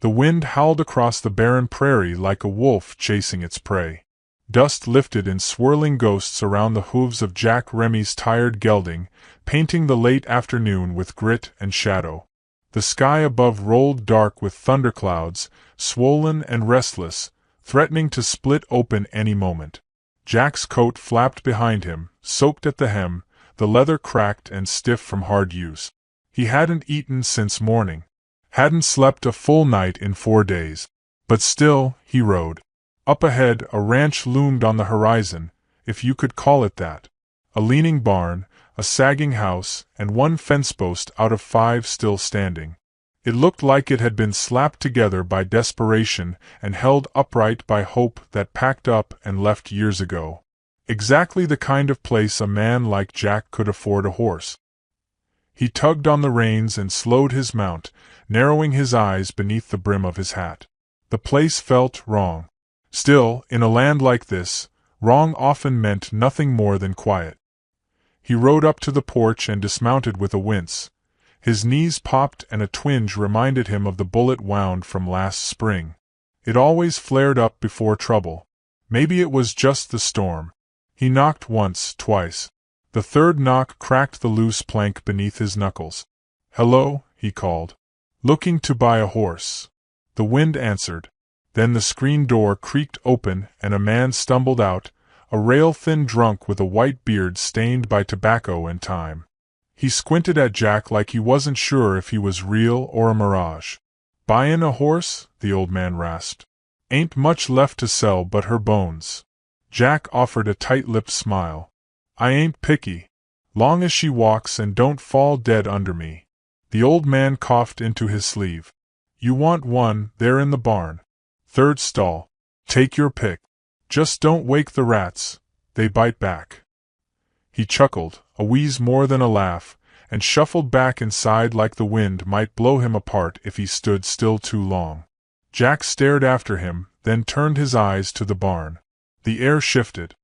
The wind howled across the barren prairie like a wolf chasing its prey. Dust lifted in swirling ghosts around the hooves of Jack Remy's tired gelding, painting the late afternoon with grit and shadow. The sky above rolled dark with thunderclouds, swollen and restless, threatening to split open any moment. Jack's coat flapped behind him, soaked at the hem, the leather cracked and stiff from hard use. He hadn't eaten since morning. Hadn't slept a full night in 4 days. But still, he rode. Up ahead, a ranch loomed on the horizon, if you could call it that. A leaning barn, a sagging house, and one fence post out of 5 still standing. It looked like it had been slapped together by desperation and held upright by hope that packed up and left years ago. Exactly the kind of place a man like Jack could afford a horse. He tugged on the reins and slowed his mount, narrowing his eyes beneath the brim of his hat. The place felt wrong. Still, in a land like this, wrong often meant nothing more than quiet. He rode up to the porch and dismounted with a wince. His knees popped and a twinge reminded him of the bullet wound from last spring. It always flared up before trouble. Maybe it was just the storm. He knocked once, twice. The third knock cracked the loose plank beneath his knuckles. "Hello," he called. "Looking to buy a horse." The wind answered. Then the screen door creaked open and a man stumbled out, a rail-thin drunk with a white beard stained by tobacco and time. He squinted at Jack like he wasn't sure if he was real or a mirage. "Buyin' a horse?" the old man rasped. "Ain't much left to sell but her bones." Jack offered a tight-lipped smile. "I ain't picky. Long as she walks and don't fall dead under me." The old man coughed into his sleeve. "You want one, there in the barn. 3rd stall. Take your pick. Just don't wake the rats, they bite back." He chuckled, a wheeze more than a laugh, and shuffled back inside like the wind might blow him apart if he stood still too long. Jack stared after him, then turned his eyes to the barn. The air shifted.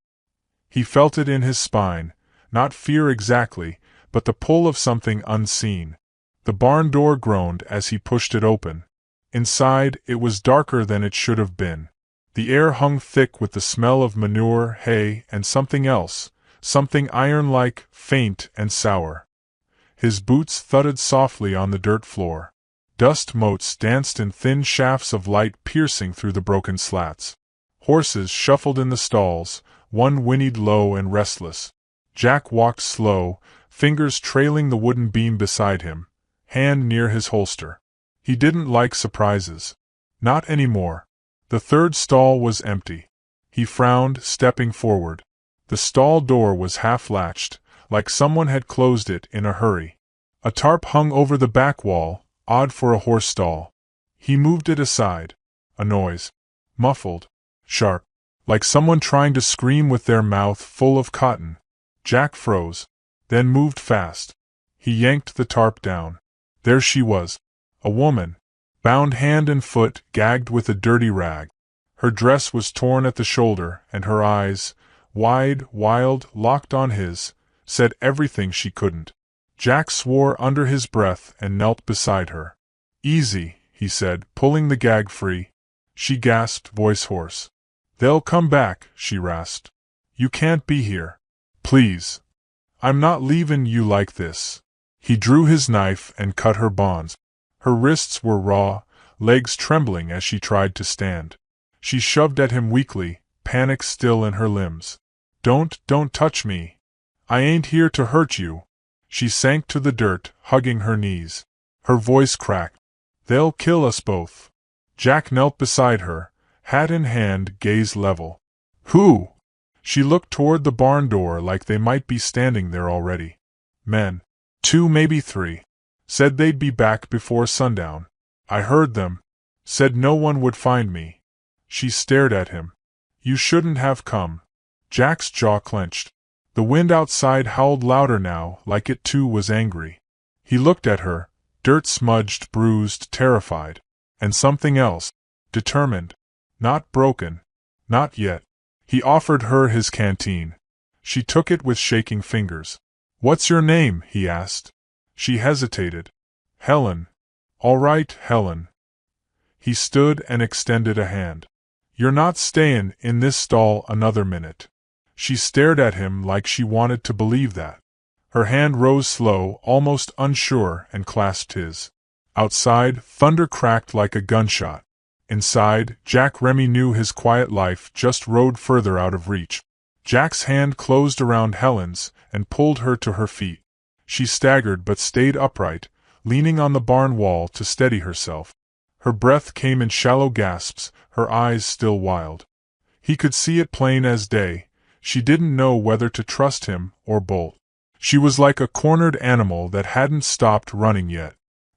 He felt it in his spine, not fear exactly, but the pull of something unseen. The barn door groaned as he pushed it open. Inside, it was darker than it should have been. The air hung thick with the smell of manure, hay, and something else, something iron-like, faint and sour. His boots thudded softly on the dirt floor. Dust motes danced in thin shafts of light piercing through the broken slats. Horses shuffled in the stalls, one whinnied low and restless. Jack walked slow, fingers trailing the wooden beam beside him, hand near his holster. He didn't like surprises. Not anymore. The 3rd stall was empty. He frowned, stepping forward. The stall door was half-latched, like someone had closed it in a hurry. A tarp hung over the back wall, odd for a horse stall. He moved it aside. A noise. Muffled. Sharp. Like someone trying to scream with their mouth full of cotton. Jack froze. Then moved fast. He yanked the tarp down. There she was. A woman. Bound hand and foot, gagged with a dirty rag. Her dress was torn at the shoulder, and her eyes, wide, wild, locked on his, said everything she couldn't. Jack swore under his breath and knelt beside her. "Easy," he said, pulling the gag free. She gasped, voice hoarse. "They'll come back," she rasped. "You can't be here. Please. I'm not leavin' you like this." He drew his knife and cut her bonds. Her wrists were raw, legs trembling as she tried to stand. She shoved at him weakly, panic still in her limbs. Don't touch me. I ain't here to hurt you." She sank to the dirt, hugging her knees. Her voice cracked. "They'll kill us both." Jack knelt beside her, hat in hand, gaze level. "Who?" She looked toward the barn door like they might be standing there already. "Men. 2, maybe 3. Said they'd be back before sundown. I heard them. Said no one would find me." She stared at him. "You shouldn't have come." Jack's jaw clenched. The wind outside howled louder now, like it too was angry. He looked at her, dirt-smudged, bruised, terrified. And something else. Determined. Not broken. Not yet. He offered her his canteen. She took it with shaking fingers. "What's your name?" he asked. She hesitated. "Helen." "All right, Helen." He stood and extended a hand. "You're not stayin' in this stall another minute." She stared at him like she wanted to believe that. Her hand rose slow, almost unsure, and clasped his. Outside, thunder cracked like a gunshot. Inside, Jack Remy knew his quiet life just rode further out of reach. Jack's hand closed around Helen's and pulled her to her feet. She staggered but stayed upright, leaning on the barn wall to steady herself. Her breath came in shallow gasps, her eyes still wild. He could see it plain as day. She didn't know whether to trust him or bolt. She was like a cornered animal that hadn't stopped running yet.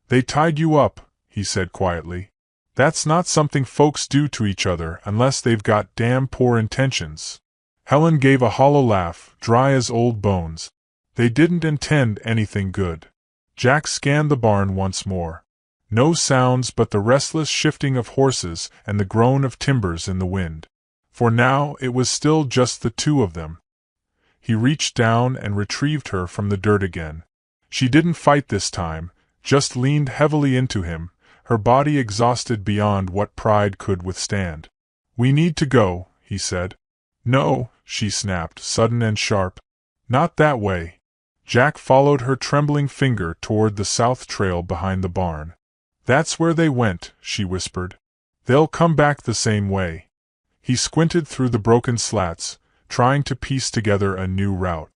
"They tied you up," he said quietly. "That's not something folks do to each other unless they've got damn poor intentions." Helen gave a hollow laugh, dry as old bones. "They didn't intend anything good." Jack scanned the barn once more. No sounds but the restless shifting of horses and the groan of timbers in the wind. For now it was still just the two of them. He reached down and retrieved her from the dirt again. She didn't fight this time, just leaned heavily into him, her body exhausted beyond what pride could withstand. "We need to go," he said. "No," she snapped, sudden and sharp. "Not that way." Jack followed her trembling finger toward the south trail behind the barn. "That's where they went," she whispered. "They'll come back the same way." He squinted through the broken slats, trying to piece together a new route.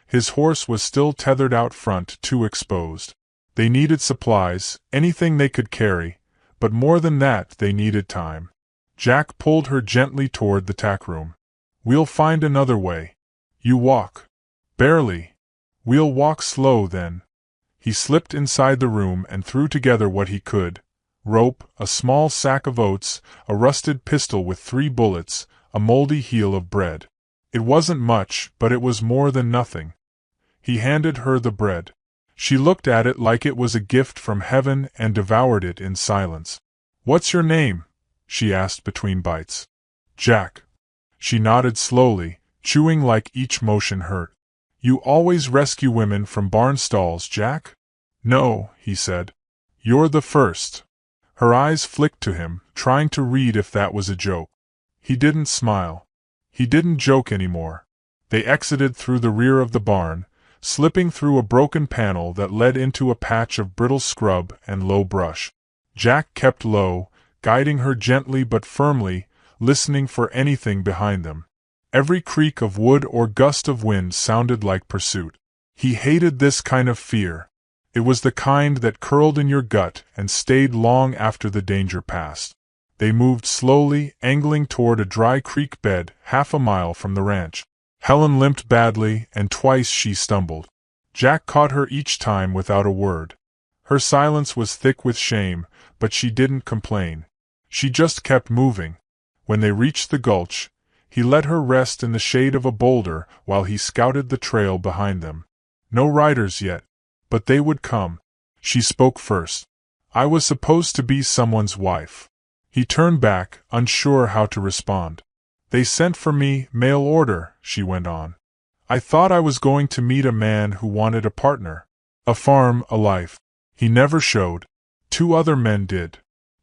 His horse was still tethered out front, too exposed. They needed supplies, anything they could carry, but more than that they needed time. Jack pulled her gently toward the tack room. "We'll find another way. You walk." "Barely." "We'll walk slow then." He slipped inside the room and threw together what he could: rope, a small sack of oats, a rusted pistol with 3 bullets, a moldy heel of bread. It wasn't much, but it was more than nothing. He handed her the bread. She looked at it like it was a gift from heaven and devoured it in silence. "What's your name?" she asked between bites. "Jack." She nodded slowly, chewing like each motion hurt. "You always rescue women from barn stalls, Jack?" "No," he said. "You're the first." Her eyes flicked to him, trying to read if that was a joke. He didn't smile. He didn't joke anymore. They exited through the rear of the barn, slipping through a broken panel that led into a patch of brittle scrub and low brush. Jack kept low, guiding her gently but firmly, listening for anything behind them. Every creak of wood or gust of wind sounded like pursuit. He hated this kind of fear. It was the kind that curled in your gut and stayed long after the danger passed. They moved slowly, angling toward a dry creek bed 1/2 mile from the ranch. Helen limped badly, and twice she stumbled. Jack caught her each time without a word. Her silence was thick with shame, but she didn't complain. She just kept moving. When they reached the gulch, he let her rest in the shade of a boulder while he scouted the trail behind them. No riders yet, but they would come. She spoke first. "I was supposed to be someone's wife." He turned back, unsure how to respond. "They sent for me, mail order," she went on. "I thought I was going to meet a man who wanted a partner. A farm, a life. He never showed. 2 other men did."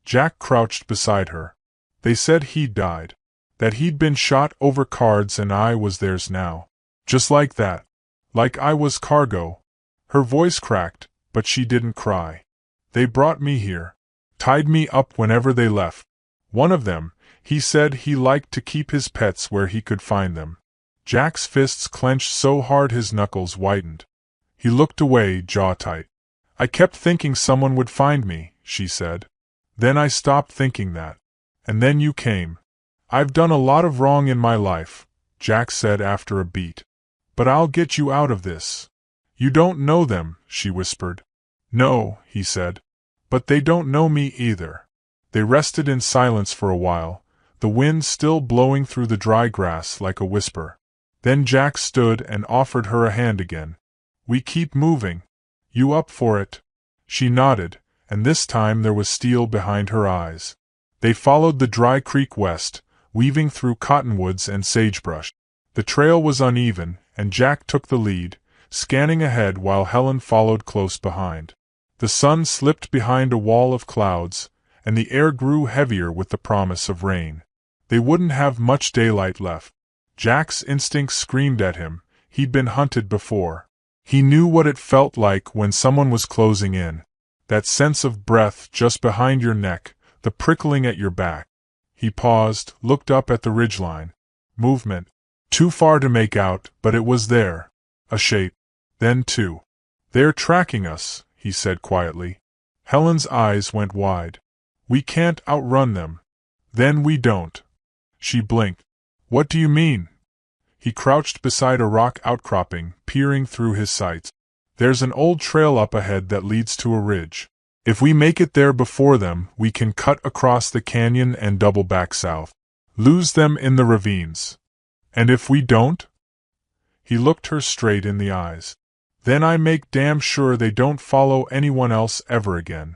Jack crouched beside her. "They said he'd died. That he'd been shot over cards and I was theirs now. Just like that. Like I was cargo." Her voice cracked, but she didn't cry. "They brought me here. Tied me up whenever they left. One of them, he said he liked to keep his pets where he could find them." Jack's fists clenched so hard his knuckles whitened. He looked away, jaw tight. "I kept thinking someone would find me," she said. "Then I stopped thinking that. And then you came." "I've done a lot of wrong in my life," Jack said after a beat. "But I'll get you out of this." "You don't know them," she whispered. "No," he said. "But they don't know me either." They rested in silence for a while, the wind still blowing through the dry grass like a whisper. Then Jack stood and offered her a hand again. "We keep moving. You up for it?" She nodded, and this time there was steel behind her eyes. They followed the dry creek west, weaving through cottonwoods and sagebrush. The trail was uneven, and Jack took the lead, scanning ahead while Helen followed close behind. The sun slipped behind a wall of clouds, and the air grew heavier with the promise of rain. They wouldn't have much daylight left. Jack's instincts screamed at him. He'd been hunted before. He knew what it felt like when someone was closing in. That sense of breath just behind your neck, the prickling at your back. He paused, looked up at the ridgeline. Movement. Too far to make out, but it was there. A shape. Then two. "They're tracking us," he said quietly. Helen's eyes went wide. "We can't outrun them." "Then we don't." She blinked. "What do you mean?" He crouched beside a rock outcropping, peering through his sights. "There's an old trail up ahead that leads to a ridge. If we make it there before them, we can cut across the canyon and double back south. Lose them in the ravines. And if we don't?" He looked her straight in the eyes. "Then I make damn sure they don't follow anyone else ever again."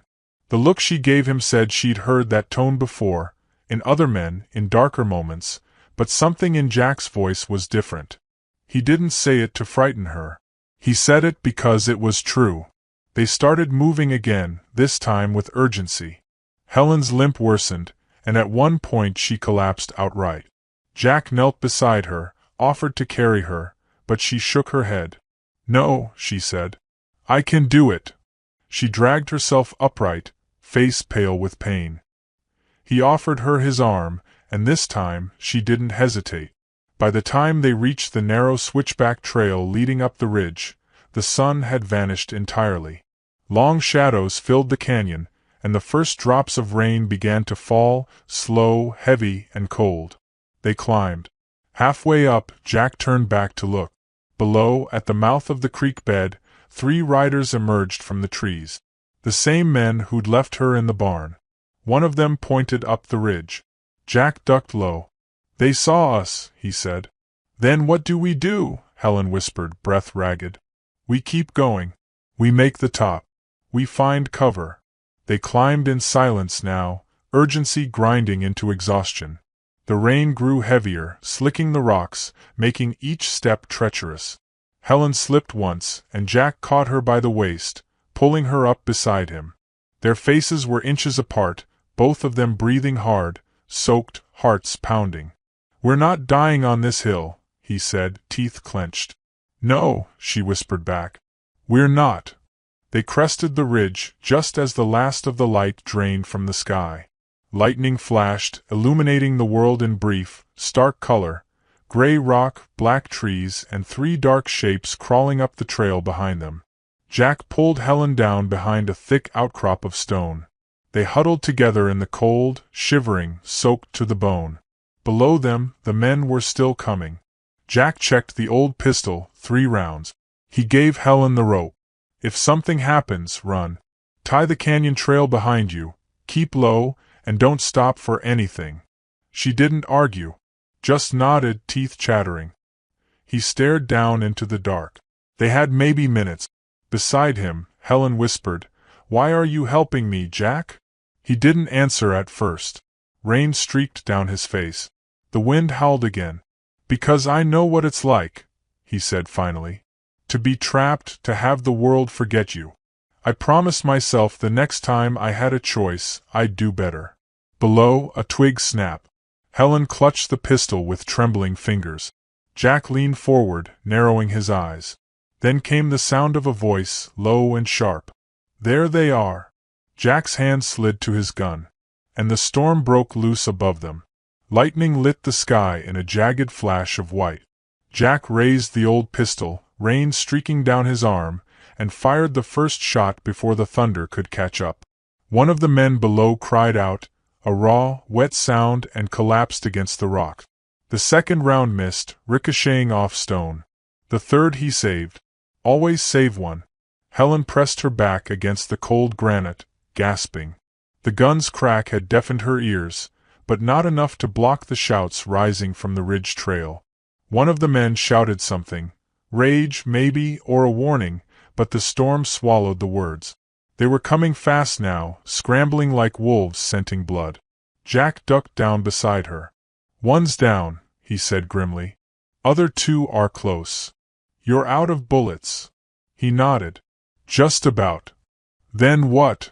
The look she gave him said she'd heard that tone before, in other men, in darker moments, but something in Jack's voice was different. He didn't say it to frighten her. He said it because it was true. They started moving again, this time with urgency. Helen's limp worsened, and at one point she collapsed outright. Jack knelt beside her, offered to carry her, but she shook her head. "No," she said. "I can do it." She dragged herself upright, face pale with pain. He offered her his arm, and this time she didn't hesitate. By the time they reached the narrow switchback trail leading up the ridge, the sun had vanished entirely. Long shadows filled the canyon, and the first drops of rain began to fall, slow, heavy, and cold. They climbed. Halfway up, Jack turned back to look. Below, at the mouth of the creek bed, 3 riders emerged from the trees. The same men who'd left her in the barn. One of them pointed up the ridge. Jack ducked low. "They saw us," he said. "Then what do we do?" Helen whispered, breath ragged. "We keep going. We make the top. We find cover." They climbed in silence now, urgency grinding into exhaustion. The rain grew heavier, slicking the rocks, making each step treacherous. Helen slipped once, and Jack caught her by the waist, pulling her up beside him. Their faces were inches apart, both of them breathing hard, soaked, hearts pounding. "We're not dying on this hill," he said, teeth clenched. "No," she whispered back. "We're not." They crested the ridge, just as the last of the light drained from the sky. Lightning flashed, illuminating the world in brief, stark color, gray rock, black trees, and 3 dark shapes crawling up the trail behind them. Jack pulled Helen down behind a thick outcrop of stone. They huddled together in the cold, shivering, soaked to the bone. Below them, the men were still coming. Jack checked the old pistol, 3 rounds. He gave Helen the rope. "If something happens, run. Tie the canyon trail behind you, keep low, and don't stop for anything." She didn't argue. Just nodded, teeth chattering. He stared down into the dark. They had maybe minutes. Beside him, Helen whispered, "Why are you helping me, Jack?" He didn't answer at first. Rain streaked down his face. The wind howled again. "Because I know what it's like," he said finally. "To be trapped, to have the world forget you. I promised myself the next time I had a choice, I'd do better." Below, a twig snapped. Helen clutched the pistol with trembling fingers. Jack leaned forward, narrowing his eyes. Then came the sound of a voice, low and sharp. "There they are." Jack's hand slid to his gun. And the storm broke loose above them. Lightning lit the sky in a jagged flash of white. Jack raised the old pistol, rain streaking down his arm, and fired the first shot before the thunder could catch up. One of the men below cried out, a raw, wet sound, and collapsed against the rock. The second round missed, ricocheting off stone. The third he saved. Always save one. Helen pressed her back against the cold granite, gasping. The gun's crack had deafened her ears, but not enough to block the shouts rising from the ridge trail. One of the men shouted something, rage, maybe, or a warning, but the storm swallowed the words. They were coming fast now, scrambling like wolves scenting blood. Jack ducked down beside her. "One's down," he said grimly. "Other 2 are close. You're out of bullets." He nodded. "Just about." "Then what?"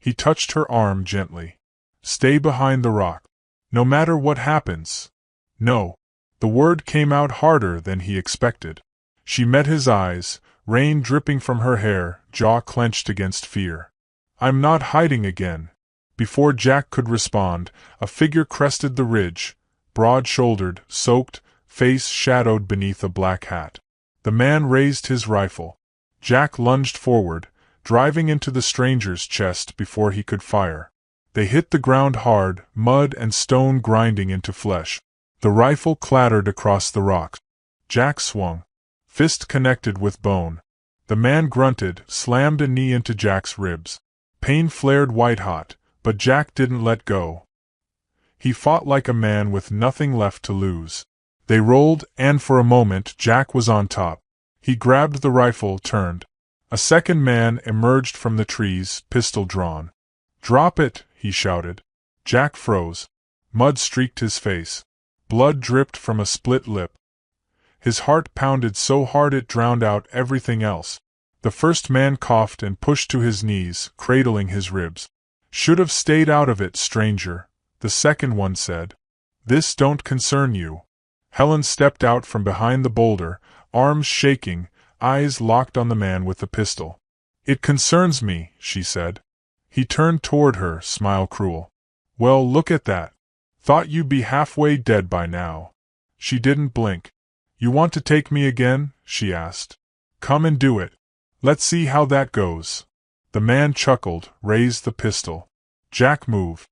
He touched her arm gently. Stay behind the rock. No matter what happens. No. The word came out harder than he expected. She met his eyes, rain dripping from her hair, jaw clenched against fear. I'm not hiding again. Before Jack could respond, a figure crested the ridge, broad-shouldered, soaked, face shadowed beneath a black hat. The man raised his rifle. Jack lunged forward, driving into the stranger's chest before he could fire. They hit the ground hard, mud and stone grinding into flesh. The rifle clattered across the rocks. Jack swung. Fist connected with bone. The man grunted, slammed a knee into Jack's ribs. Pain flared white-hot, but Jack didn't let go. He fought like a man with nothing left to lose. They rolled, and for a moment Jack was on top. He grabbed the rifle, turned. A second man emerged from the trees, pistol drawn. "Drop it!" he shouted. Jack froze. Mud streaked his face. Blood dripped from a split lip. His heart pounded so hard it drowned out everything else. The first man coughed and pushed to his knees, cradling his ribs. "Should have stayed out of it, stranger," the second one said. "This don't concern you." Helen stepped out from behind the boulder, arms shaking, eyes locked on the man with the pistol. "It concerns me," she said. He turned toward her, smile cruel. "Well, look at that. Thought you'd be halfway dead by now." She didn't blink. "You want to take me again?" she asked. "Come and do it. Let's see how that goes." The man chuckled, raised the pistol. Jack moved.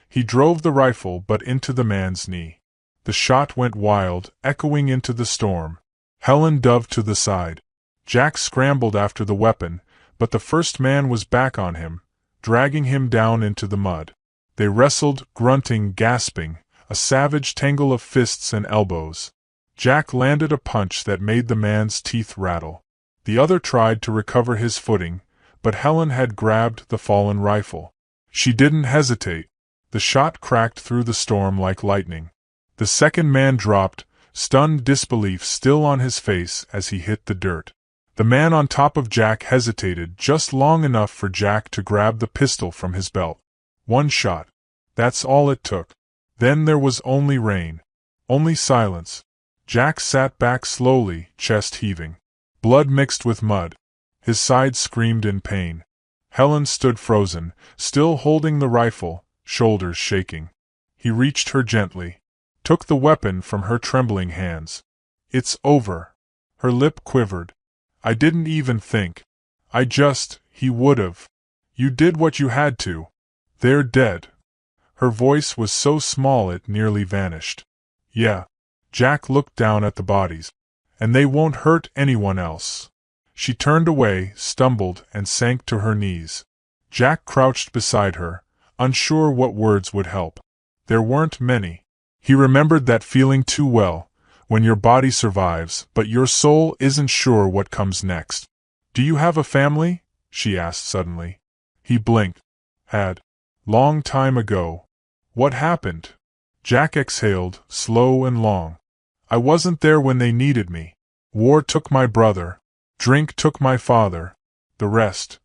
He drove the rifle but into the man's knee. The shot went wild, echoing into the storm. Helen dove to the side. Jack scrambled after the weapon, but the first man was back on him, dragging him down into the mud. They wrestled, grunting, gasping, a savage tangle of fists and elbows. Jack landed a punch that made the man's teeth rattle. The other tried to recover his footing, but Helen had grabbed the fallen rifle. She didn't hesitate. The shot cracked through the storm like lightning. The second man dropped, stunned disbelief still on his face as he hit the dirt. The man on top of Jack hesitated just long enough for Jack to grab the pistol from his belt. One shot. That's all it took. Then there was only rain. Only silence. Jack sat back slowly, chest heaving. Blood mixed with mud. His side screamed in pain. Helen stood frozen, still holding the rifle, shoulders shaking. He reached her gently. Took the weapon from her trembling hands. "It's over." Her lip quivered. "I didn't even think. He would've. You did what you had to. They're dead." Her voice was so small it nearly vanished. "Yeah." Jack looked down at the bodies. "And they won't hurt anyone else." She turned away, stumbled, and sank to her knees. Jack crouched beside her, unsure what words would help. There weren't many. He remembered that feeling too well, when your body survives, but your soul isn't sure what comes next. "Do you have a family?" she asked suddenly. He blinked. "Had. Long time ago." "What happened?" Jack exhaled, slow and long. "I wasn't there when they needed me. War took my brother. Drink took my father. The rest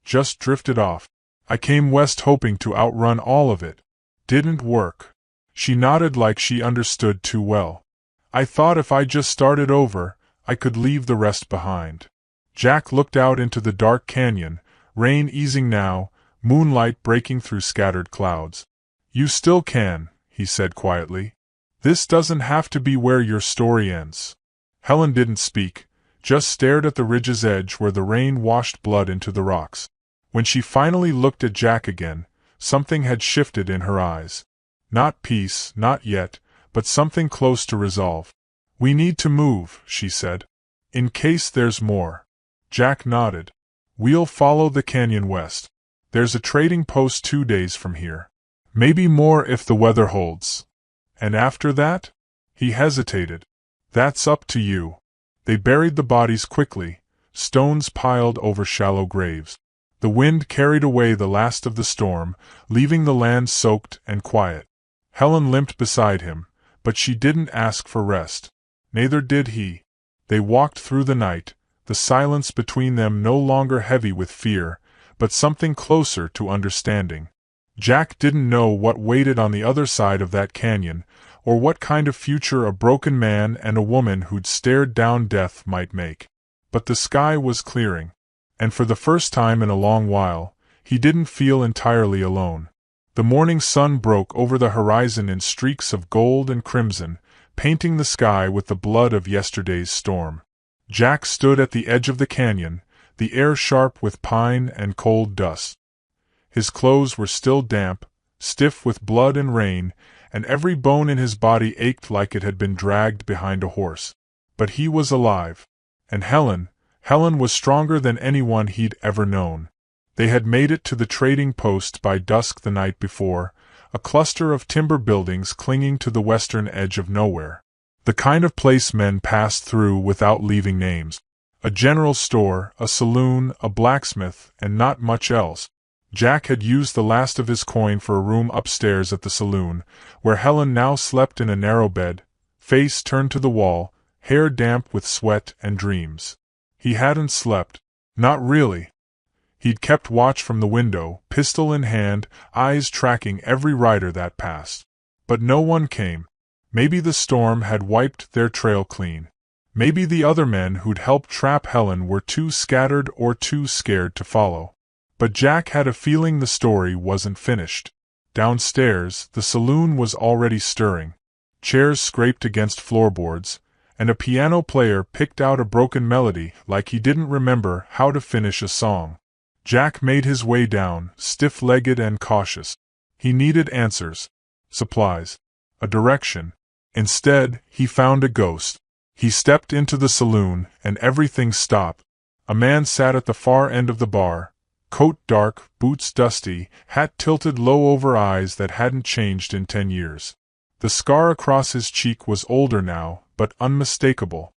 just drifted off. I came west hoping to outrun all of it. Didn't work." She nodded like she understood too well. "I thought if I just started over, I could leave the rest behind." Jack looked out into the dark canyon, rain easing now, moonlight breaking through scattered clouds. "You still can," he said quietly. "This doesn't have to be where your story ends." Helen didn't speak, just stared at the ridge's edge where the rain washed blood into the rocks. When she finally looked at Jack again, something had shifted in her eyes. Not peace, not yet, but something close to resolve. "We need to move," she said. "In case there's more." Jack nodded. "We'll follow the canyon west. There's a trading post 2 days from here. Maybe more if the weather holds." "And after that?" He hesitated. "That's up to you." They buried the bodies quickly, stones piled over shallow graves. The wind carried away the last of the storm, leaving the land soaked and quiet. Helen limped beside him, but she didn't ask for rest. Neither did he. They walked through the night, the silence between them no longer heavy with fear, but something closer to understanding. Jack didn't know what waited on the other side of that canyon, or what kind of future a broken man and a woman who'd stared down death might make. But the sky was clearing, and for the first time in a long while, he didn't feel entirely alone. The morning sun broke over the horizon in streaks of gold and crimson, painting the sky with the blood of yesterday's storm. Jack stood at the edge of the canyon, the air sharp with pine and cold dust. His clothes were still damp, stiff with blood and rain, and every bone in his body ached like it had been dragged behind a horse. But he was alive. And Helen was stronger than anyone he'd ever known. They had made it to the trading post by dusk the night before, a cluster of timber buildings clinging to the western edge of nowhere. The kind of place men passed through without leaving names. A general store, a saloon, a blacksmith, and not much else. Jack had used the last of his coin for a room upstairs at the saloon, where Helen now slept in a narrow bed, face turned to the wall, hair damp with sweat and dreams. He hadn't slept. Not really. He'd kept watch from the window, pistol in hand, eyes tracking every rider that passed. But no one came. Maybe the storm had wiped their trail clean. Maybe the other men who'd helped trap Helen were too scattered or too scared to follow. But Jack had a feeling the story wasn't finished. Downstairs, the saloon was already stirring. Chairs scraped against floorboards, and a piano player picked out a broken melody like he didn't remember how to finish a song. Jack made his way down, stiff-legged and cautious. He needed answers, supplies, a direction. Instead, he found a ghost. He stepped into the saloon, and everything stopped. A man sat at the far end of the bar, coat dark, boots dusty, hat tilted low over eyes that hadn't changed in 10 years. The scar across his cheek was older now, but unmistakable.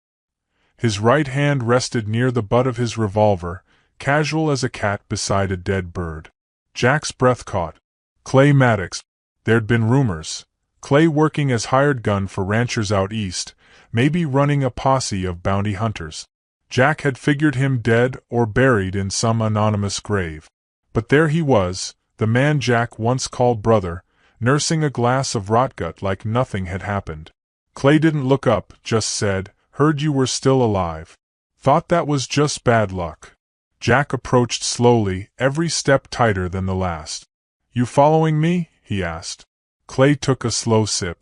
His right hand rested near the butt of his revolver, casual as a cat beside a dead bird. Jack's breath caught. Clay Maddox. There'd been rumors. Clay working as hired gun for ranchers out east, maybe running a posse of bounty hunters. Jack had figured him dead or buried in some anonymous grave. But there he was, the man Jack once called brother, nursing a glass of rotgut like nothing had happened. Clay didn't look up, just said, "Heard you were still alive. Thought that was just bad luck." Jack approached slowly, every step tighter than the last. "You following me?" he asked. Clay took a slow sip.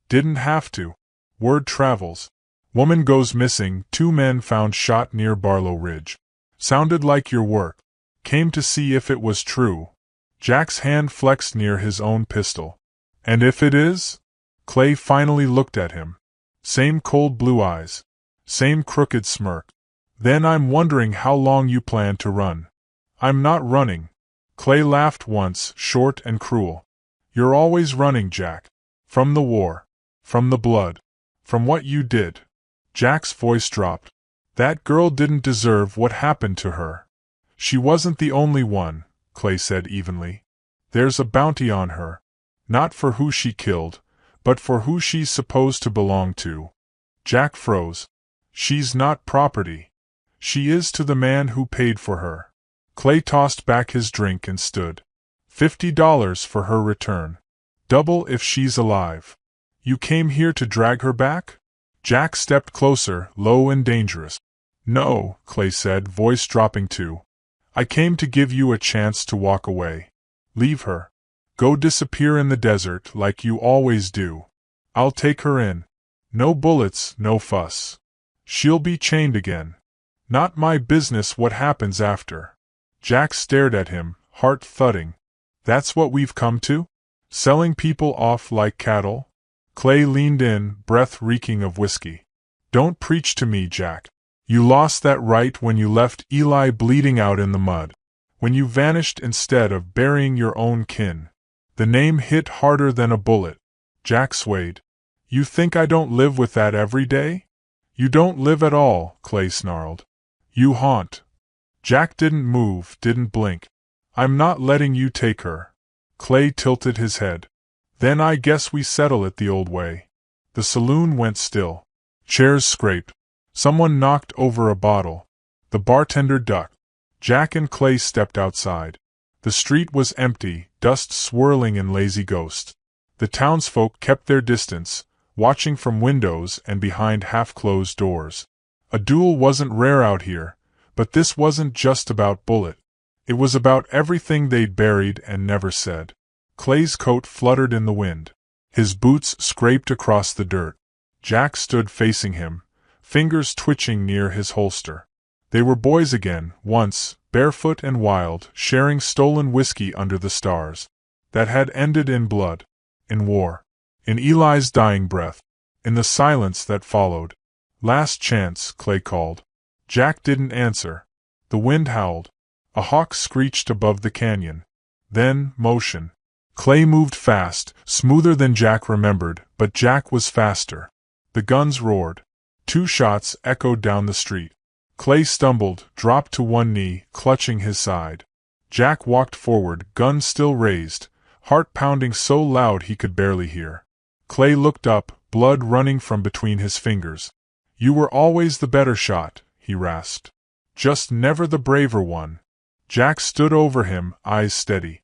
"Didn't have to. Word travels. Woman goes missing, 2 men found shot near Barlow Ridge. Sounded like your work. Came to see if it was true." Jack's hand flexed near his own pistol. "And if it is?" Clay finally looked at him. Same cold blue eyes. Same crooked smirk. "Then I'm wondering how long you plan to run." "I'm not running." Clay laughed once, short and cruel. "You're always running, Jack. From the war. From the blood. From what you did." Jack's voice dropped. "That girl didn't deserve what happened to her." "She wasn't the only one," Clay said evenly. "There's a bounty on her. Not for who she killed, but for who she's supposed to belong to." Jack froze. "She's not property." "She is to the man who paid for her." Clay tossed back his drink and stood. $50 for her return. Double if she's alive. "You came here to drag her back?" Jack stepped closer, low and dangerous. "No," Clay said, voice dropping too. "I came to give you a chance to walk away. Leave her. Go disappear in the desert like you always do. I'll take her in. No bullets, no fuss. She'll be chained again. Not my business what happens after." Jack stared at him, heart thudding. "That's what we've come to? Selling people off like cattle?" Clay leaned in, breath reeking of whiskey. "Don't preach to me, Jack. You lost that right when you left Eli bleeding out in the mud. When you vanished instead of burying your own kin. The name hit harder than a bullet." Jack swayed. "You think I don't live with that every day?" "You don't live at all," Clay snarled. "You haunt." Jack didn't move, didn't blink. "I'm not letting you take her." Clay tilted his head. "Then I guess we settle it the old way." The saloon went still. Chairs scraped. Someone knocked over a bottle. The bartender ducked. Jack and Clay stepped outside. The street was empty, dust swirling in lazy ghosts. The townsfolk kept their distance, watching from windows and behind half-closed doors. A duel wasn't rare out here, but this wasn't just about Bullet. It was about everything they'd buried and never said. Clay's coat fluttered in the wind. His boots scraped across the dirt. Jack stood facing him, fingers twitching near his holster. They were boys again, once, barefoot and wild, sharing stolen whiskey under the stars. That had ended in blood. In war. In Eli's dying breath. In the silence that followed. "Last chance," Clay called. Jack didn't answer. The wind howled. A hawk screeched above the canyon. Then, motion. Clay moved fast, smoother than Jack remembered, but Jack was faster. The guns roared. 2 shots echoed down the street. Clay stumbled, dropped to one knee, clutching his side. Jack walked forward, gun still raised, heart pounding so loud he could barely hear. Clay looked up, blood running from between his fingers. "You were always the better shot," he rasped. "Just never the braver one." Jack stood over him, eyes steady.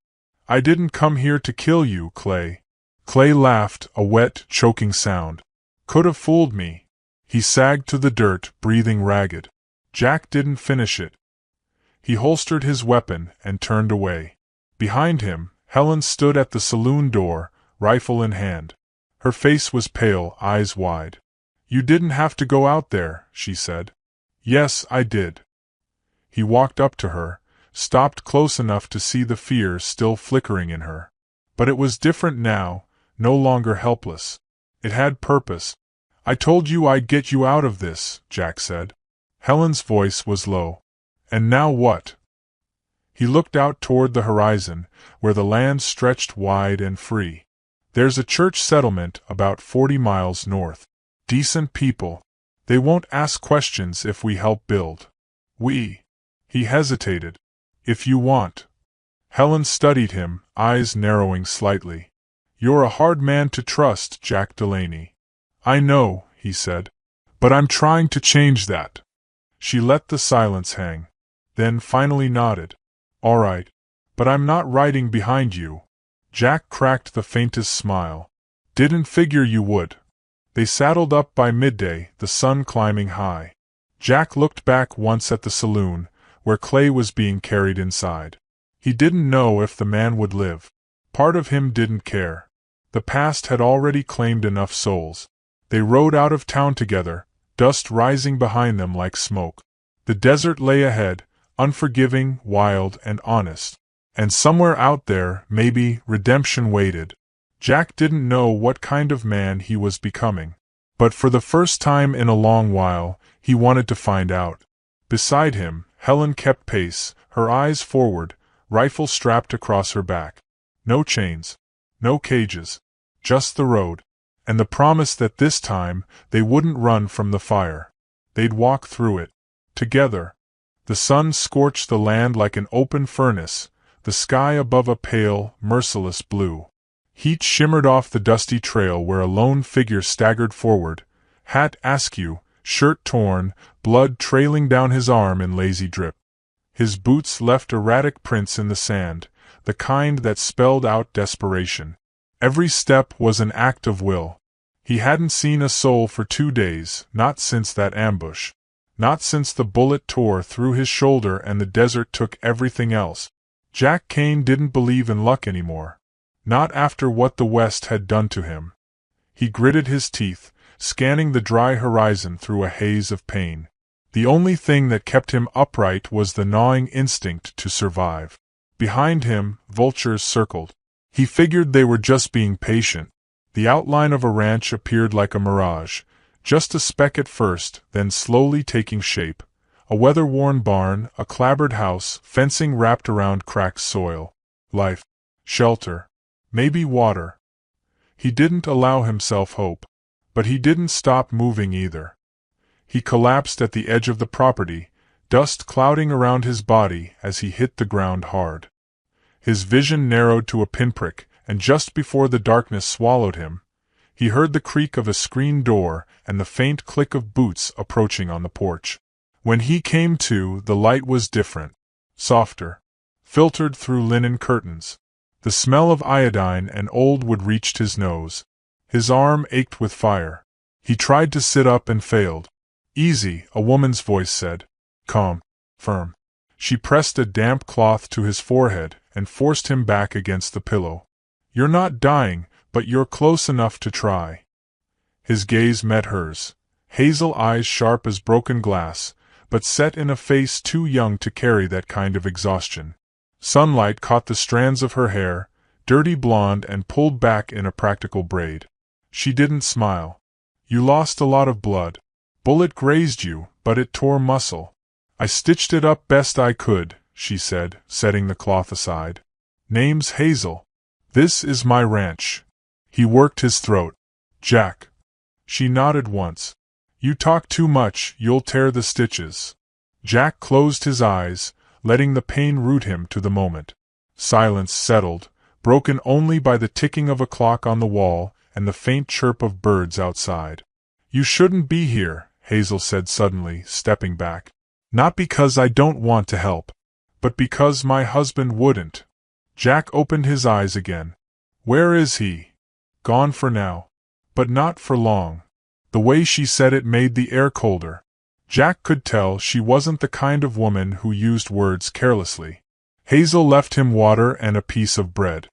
"I didn't come here to kill you, Clay." Clay laughed, a wet, choking sound. "Could have fooled me." He sagged to the dirt, breathing ragged. Jack didn't finish it. He holstered his weapon and turned away. Behind him, Helen stood at the saloon door, rifle in hand. Her face was pale, eyes wide. "You didn't have to go out there," she said. "Yes, I did." He walked up to her, stopped close enough to see the fear still flickering in her. But it was different now, no longer helpless. It had purpose. "I told you I'd get you out of this," Jack said. Helen's voice was low. "And now what?" He looked out toward the horizon, where the land stretched wide and free. "There's a church settlement about 40 miles north. Decent people. They won't ask questions if we help build. He hesitated. "If you want." Helen studied him, eyes narrowing slightly. "You're a hard man to trust, Jack Delaney." "I know," he said. "But I'm trying to change that." She let the silence hang. Then finally nodded. "All right. But I'm not riding behind you." Jack cracked the faintest smile. "Didn't figure you would." They saddled up by midday, the sun climbing high. Jack looked back once at the saloon, where Clay was being carried inside. He didn't know if the man would live. Part of him didn't care. The past had already claimed enough souls. They rode out of town together, dust rising behind them like smoke. The desert lay ahead, unforgiving, wild, and honest. And somewhere out there, maybe, redemption waited. Jack didn't know what kind of man he was becoming. But for the first time in a long while, he wanted to find out. Beside him, Helen kept pace, her eyes forward, rifle strapped across her back. No chains. No cages. Just the road. And the promise that this time, they wouldn't run from the fire. They'd walk through it. Together. The sun scorched the land like an open furnace, the sky above a pale, merciless blue. Heat shimmered off the dusty trail where a lone figure staggered forward, hat askew, shirt torn, blood trailing down his arm in lazy drip. His boots left erratic prints in the sand, the kind that spelled out desperation. Every step was an act of will. He hadn't seen a soul for 2 days, not since that ambush. Not since the bullet tore through his shoulder and the desert took everything else. Jack Kane didn't believe in luck anymore. Not after what the West had done to him. He gritted his teeth, scanning the dry horizon through a haze of pain. The only thing that kept him upright was the gnawing instinct to survive. Behind him, vultures circled. He figured they were just being patient. The outline of a ranch appeared like a mirage, just a speck at first, then slowly taking shape. A weather-worn barn, a clapboard house, fencing wrapped around cracked soil. Life. Shelter. Maybe water. He didn't allow himself hope. But he didn't stop moving either. He collapsed at the edge of the property, dust clouding around his body as he hit the ground hard. His vision narrowed to a pinprick, and just before the darkness swallowed him, he heard the creak of a screen door and the faint click of boots approaching on the porch. When he came to, the light was different. softer, filtered through linen curtains. The smell of iodine and old wood reached his nose. His arm ached with fire. He tried to sit up and failed. Easy, a woman's voice said. Calm, firm. She pressed a damp cloth to his forehead and forced him back against the pillow. You're not dying, but you're close enough to try. His gaze met hers. Hazel eyes sharp as broken glass, but set in a face too young to carry that kind of exhaustion. Sunlight caught the strands of her hair, dirty blonde and pulled back in a practical braid. She didn't smile. You lost a lot of blood. Bullet grazed you, but it tore muscle. I stitched it up best I could, she said, setting the cloth aside. Name's Hazel. This is my ranch. He worked his throat. Jack. She nodded once. You talk too much, you'll tear the stitches. Jack closed his eyes, letting the pain root him to the moment. Silence settled, broken only by the ticking of a clock on the wall and the faint chirp of birds outside. You shouldn't be here, Hazel said suddenly, stepping back. Not because I don't want to help, but because my husband wouldn't. Jack opened his eyes again. Where is he? Gone for now. But not for long. The way she said it made the air colder. Jack could tell she wasn't the kind of woman who used words carelessly. Hazel left him water and a piece of bread.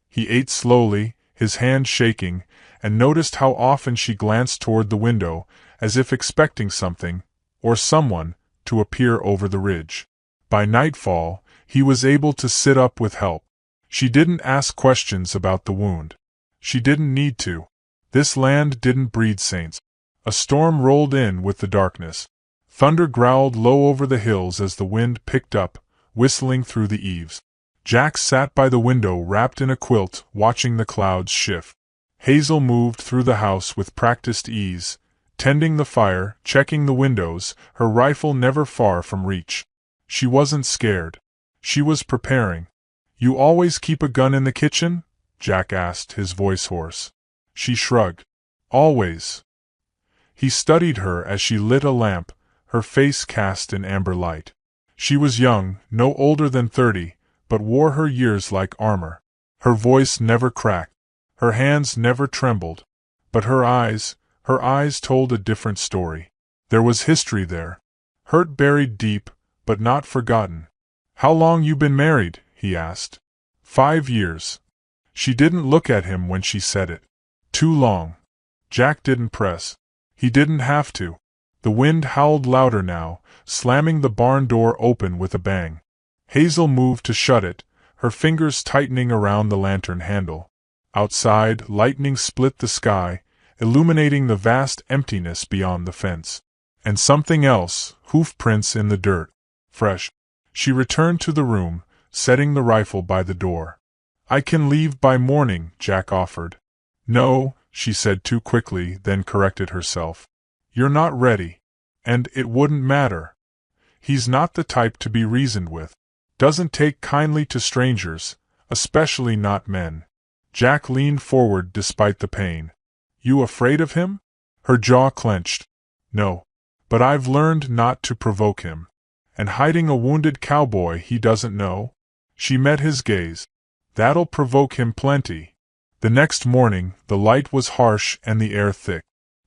He ate slowly, his hand shaking, and noticed how often she glanced toward the window, as if expecting something, or someone, to appear over the ridge. By nightfall, he was able to sit up with help. She didn't ask questions about the wound. She didn't need to. This land didn't breed saints. A storm rolled in with the darkness. Thunder growled low over the hills as the wind picked up, whistling through the eaves. Jack sat by the window wrapped in a quilt, watching the clouds shift. Hazel moved through the house with practiced ease, tending the fire, checking the windows, her rifle never far from reach. She wasn't scared. She was preparing. You always keep a gun in the kitchen? Jack asked, his voice hoarse. She shrugged. Always. He studied her as she lit a lamp, her face cast in amber light. She was young, no older than 30, but wore her years like armor. Her voice never cracked. Her hands never trembled. But her eyes told a different story. There was history there. Hurt buried deep, but not forgotten. How long you been married? He asked. 5 years. She didn't look at him when she said it. Too long. Jack didn't press. He didn't have to. The wind howled louder now, slamming the barn door open with a bang. Hazel moved to shut it, her fingers tightening around the lantern handle. Outside, lightning split the sky, illuminating the vast emptiness beyond the fence. And something else, hoof prints in the dirt. Fresh. She returned to the room, setting the rifle by the door. I can leave by morning, Jack offered. No, she said too quickly, then corrected herself. You're not ready. And it wouldn't matter. He's not the type to be reasoned with. Doesn't take kindly to strangers, especially not men. Jack leaned forward despite the pain. You afraid of him? Her jaw clenched. No. But I've learned not to provoke him. And hiding a wounded cowboy he doesn't know? She met his gaze. That'll provoke him plenty. The next morning, the light was harsh and the air thick.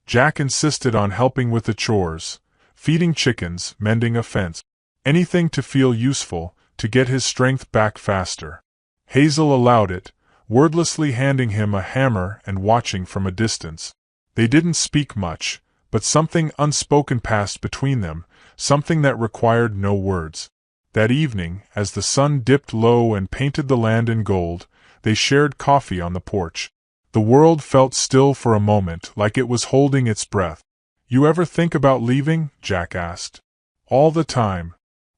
Jack insisted on helping with the chores, feeding chickens, mending a fence, anything to feel useful, to get his strength back faster. Hazel allowed it, wordlessly handing him a hammer and watching from a distance. They didn't speak much, but something unspoken passed between them, something that required no words. That evening, as the sun dipped low and painted the land in gold, they shared coffee on the porch. The world felt still for a moment, like it was holding its breath. You ever think about leaving? Jack asked. All the time.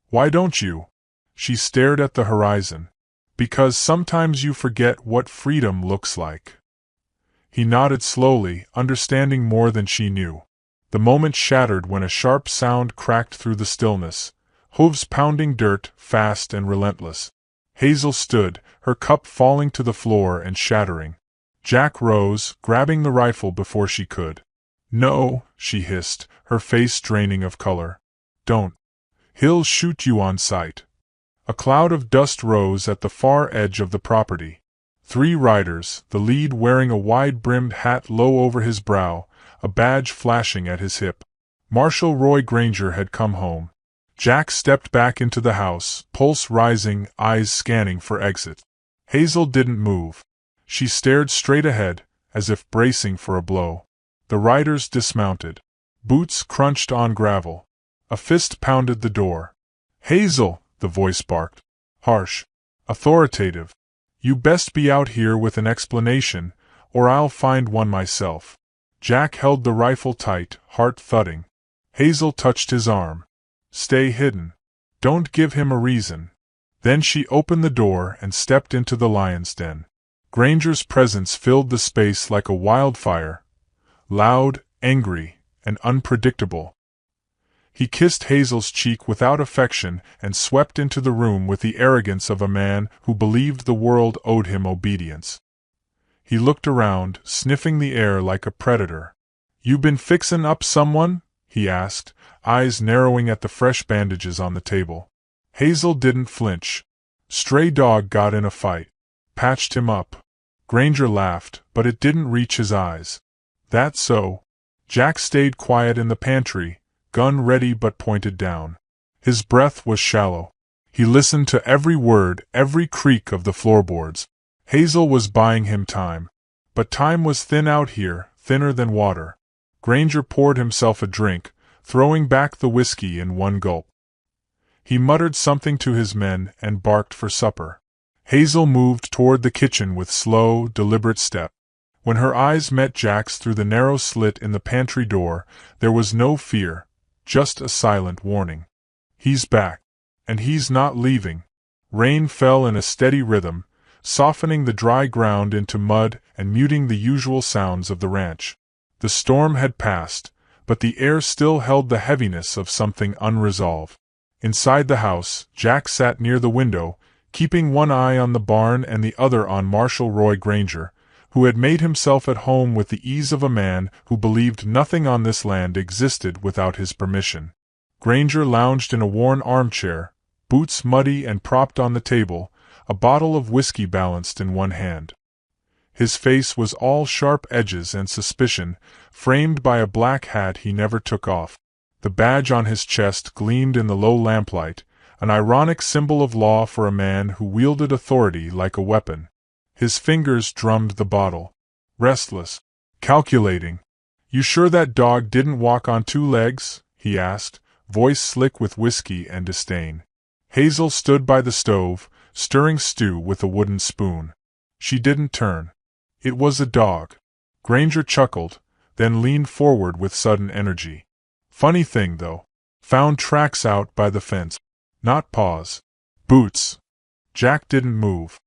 Why don't you? She stared at the horizon. Because sometimes you forget what freedom looks like. He nodded slowly, understanding more than she knew. The moment shattered when a sharp sound cracked through the stillness, hooves pounding dirt, fast and relentless. Hazel stood, her cup falling to the floor and shattering. Jack rose, grabbing the rifle before she could. No, she hissed, her face draining of color. Don't. He'll shoot you on sight. A cloud of dust rose at the far edge of the property. 3 riders, the lead wearing a wide-brimmed hat low over his brow, a badge flashing at his hip. Marshal Roy Granger had come home. Jack stepped back into the house, pulse rising, eyes scanning for exit. Hazel didn't move. She stared straight ahead, as if bracing for a blow. The riders dismounted. Boots crunched on gravel. A fist pounded the door. "Hazel!" the voice barked. Harsh. Authoritative. "You best be out here with an explanation, or I'll find one myself." Jack held the rifle tight, heart thudding. Hazel touched his arm. "Stay hidden. Don't give him a reason." Then she opened the door and stepped into the lion's den. Granger's presence filled the space like a wildfire, loud, angry, and unpredictable. He kissed Hazel's cheek without affection and swept into the room with the arrogance of a man who believed the world owed him obedience. He looked around, sniffing the air like a predator. "You been fixin' up someone?" he asked, eyes narrowing at the fresh bandages on the table. Hazel didn't flinch. "Stray dog got in a fight. Patched him up." Granger laughed, but it didn't reach his eyes. "That so?" Jack stayed quiet in the pantry, gun ready but pointed down. His breath was shallow. He listened to every word, every creak of the floorboards. Hazel was buying him time. But time was thin out here, thinner than water. Granger poured himself a drink, throwing back the whiskey in one gulp. He muttered something to his men and barked for supper. Hazel moved toward the kitchen with slow, deliberate step. When her eyes met Jack's through the narrow slit in the pantry door, there was no fear, just a silent warning. He's back. And he's not leaving. Rain fell in a steady rhythm, softening the dry ground into mud and muting the usual sounds of the ranch. The storm had passed, but the air still held the heaviness of something unresolved. Inside the house, Jack sat near the window, keeping one eye on the barn and the other on Marshal Roy Granger, who had made himself at home with the ease of a man who believed nothing on this land existed without his permission. Granger lounged in a worn armchair, boots muddy and propped on the table, a bottle of whiskey balanced in one hand. His face was all sharp edges and suspicion, framed by a black hat he never took off. The badge on his chest gleamed in the low lamplight, an ironic symbol of law for a man who wielded authority like a weapon. His fingers drummed the bottle. Restless. Calculating. "You sure that dog didn't walk on 2 legs?" he asked, voice slick with whiskey and disdain. Hazel stood by the stove, stirring stew with a wooden spoon. She didn't turn. It was a dog. Granger chuckled, then leaned forward with sudden energy. "Funny thing, though. Found tracks out by the fence. Not paws. Boots." Jack didn't move.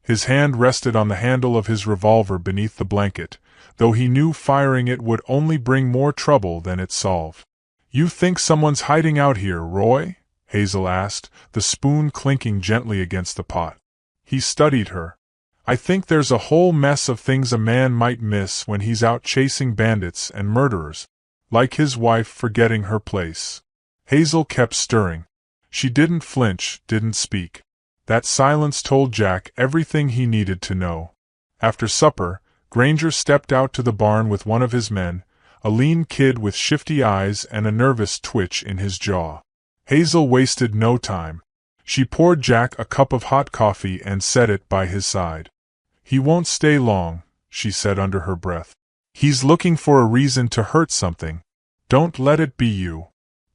His hand rested on the handle of his revolver beneath the blanket, though he knew firing it would only bring more trouble than it solved. "You think someone's hiding out here, Roy?" Hazel asked, the spoon clinking gently against the pot. He studied her. "I think there's a whole mess of things a man might miss when he's out chasing bandits and murderers. Like his wife forgetting her place." Hazel kept stirring. She didn't flinch, didn't speak. That silence told Jack everything he needed to know. After supper, Granger stepped out to the barn with one of his men, a lean kid with shifty eyes and a nervous twitch in his jaw. Hazel wasted no time. She poured Jack a cup of hot coffee and set it by his side. "He won't stay long," she said under her breath. "He's looking for a reason to hurt something. Don't let it be you."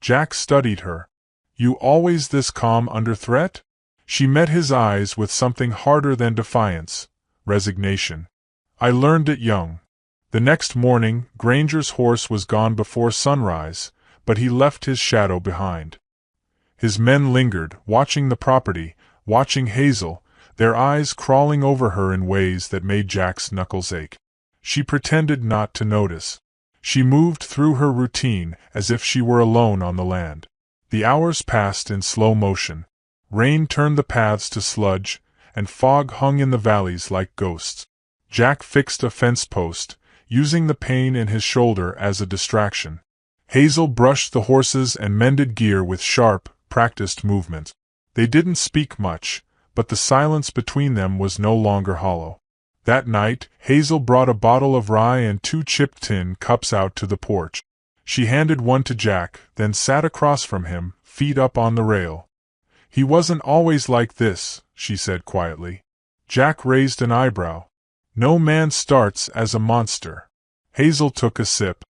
Jack studied her. "You always this calm under threat?" She met his eyes with something harder than defiance, resignation. "I learned it young." The next morning, Granger's horse was gone before sunrise, but he left his shadow behind. His men lingered, watching the property, watching Hazel, their eyes crawling over her in ways that made Jack's knuckles ache. She pretended not to notice. She moved through her routine as if she were alone on the land. The hours passed in slow motion. Rain turned the paths to sludge, and fog hung in the valleys like ghosts. Jack fixed a fence post, using the pain in his shoulder as a distraction. Hazel brushed the horses and mended gear with sharp, practiced movement. They didn't speak much, but the silence between them was no longer hollow. That night, Hazel brought a bottle of rye and 2 chipped tin cups out to the porch. She handed one to Jack, then sat across from him, feet up on the rail. "He wasn't always like this," she said quietly. Jack raised an eyebrow. "No man starts as a monster." Hazel took a sip.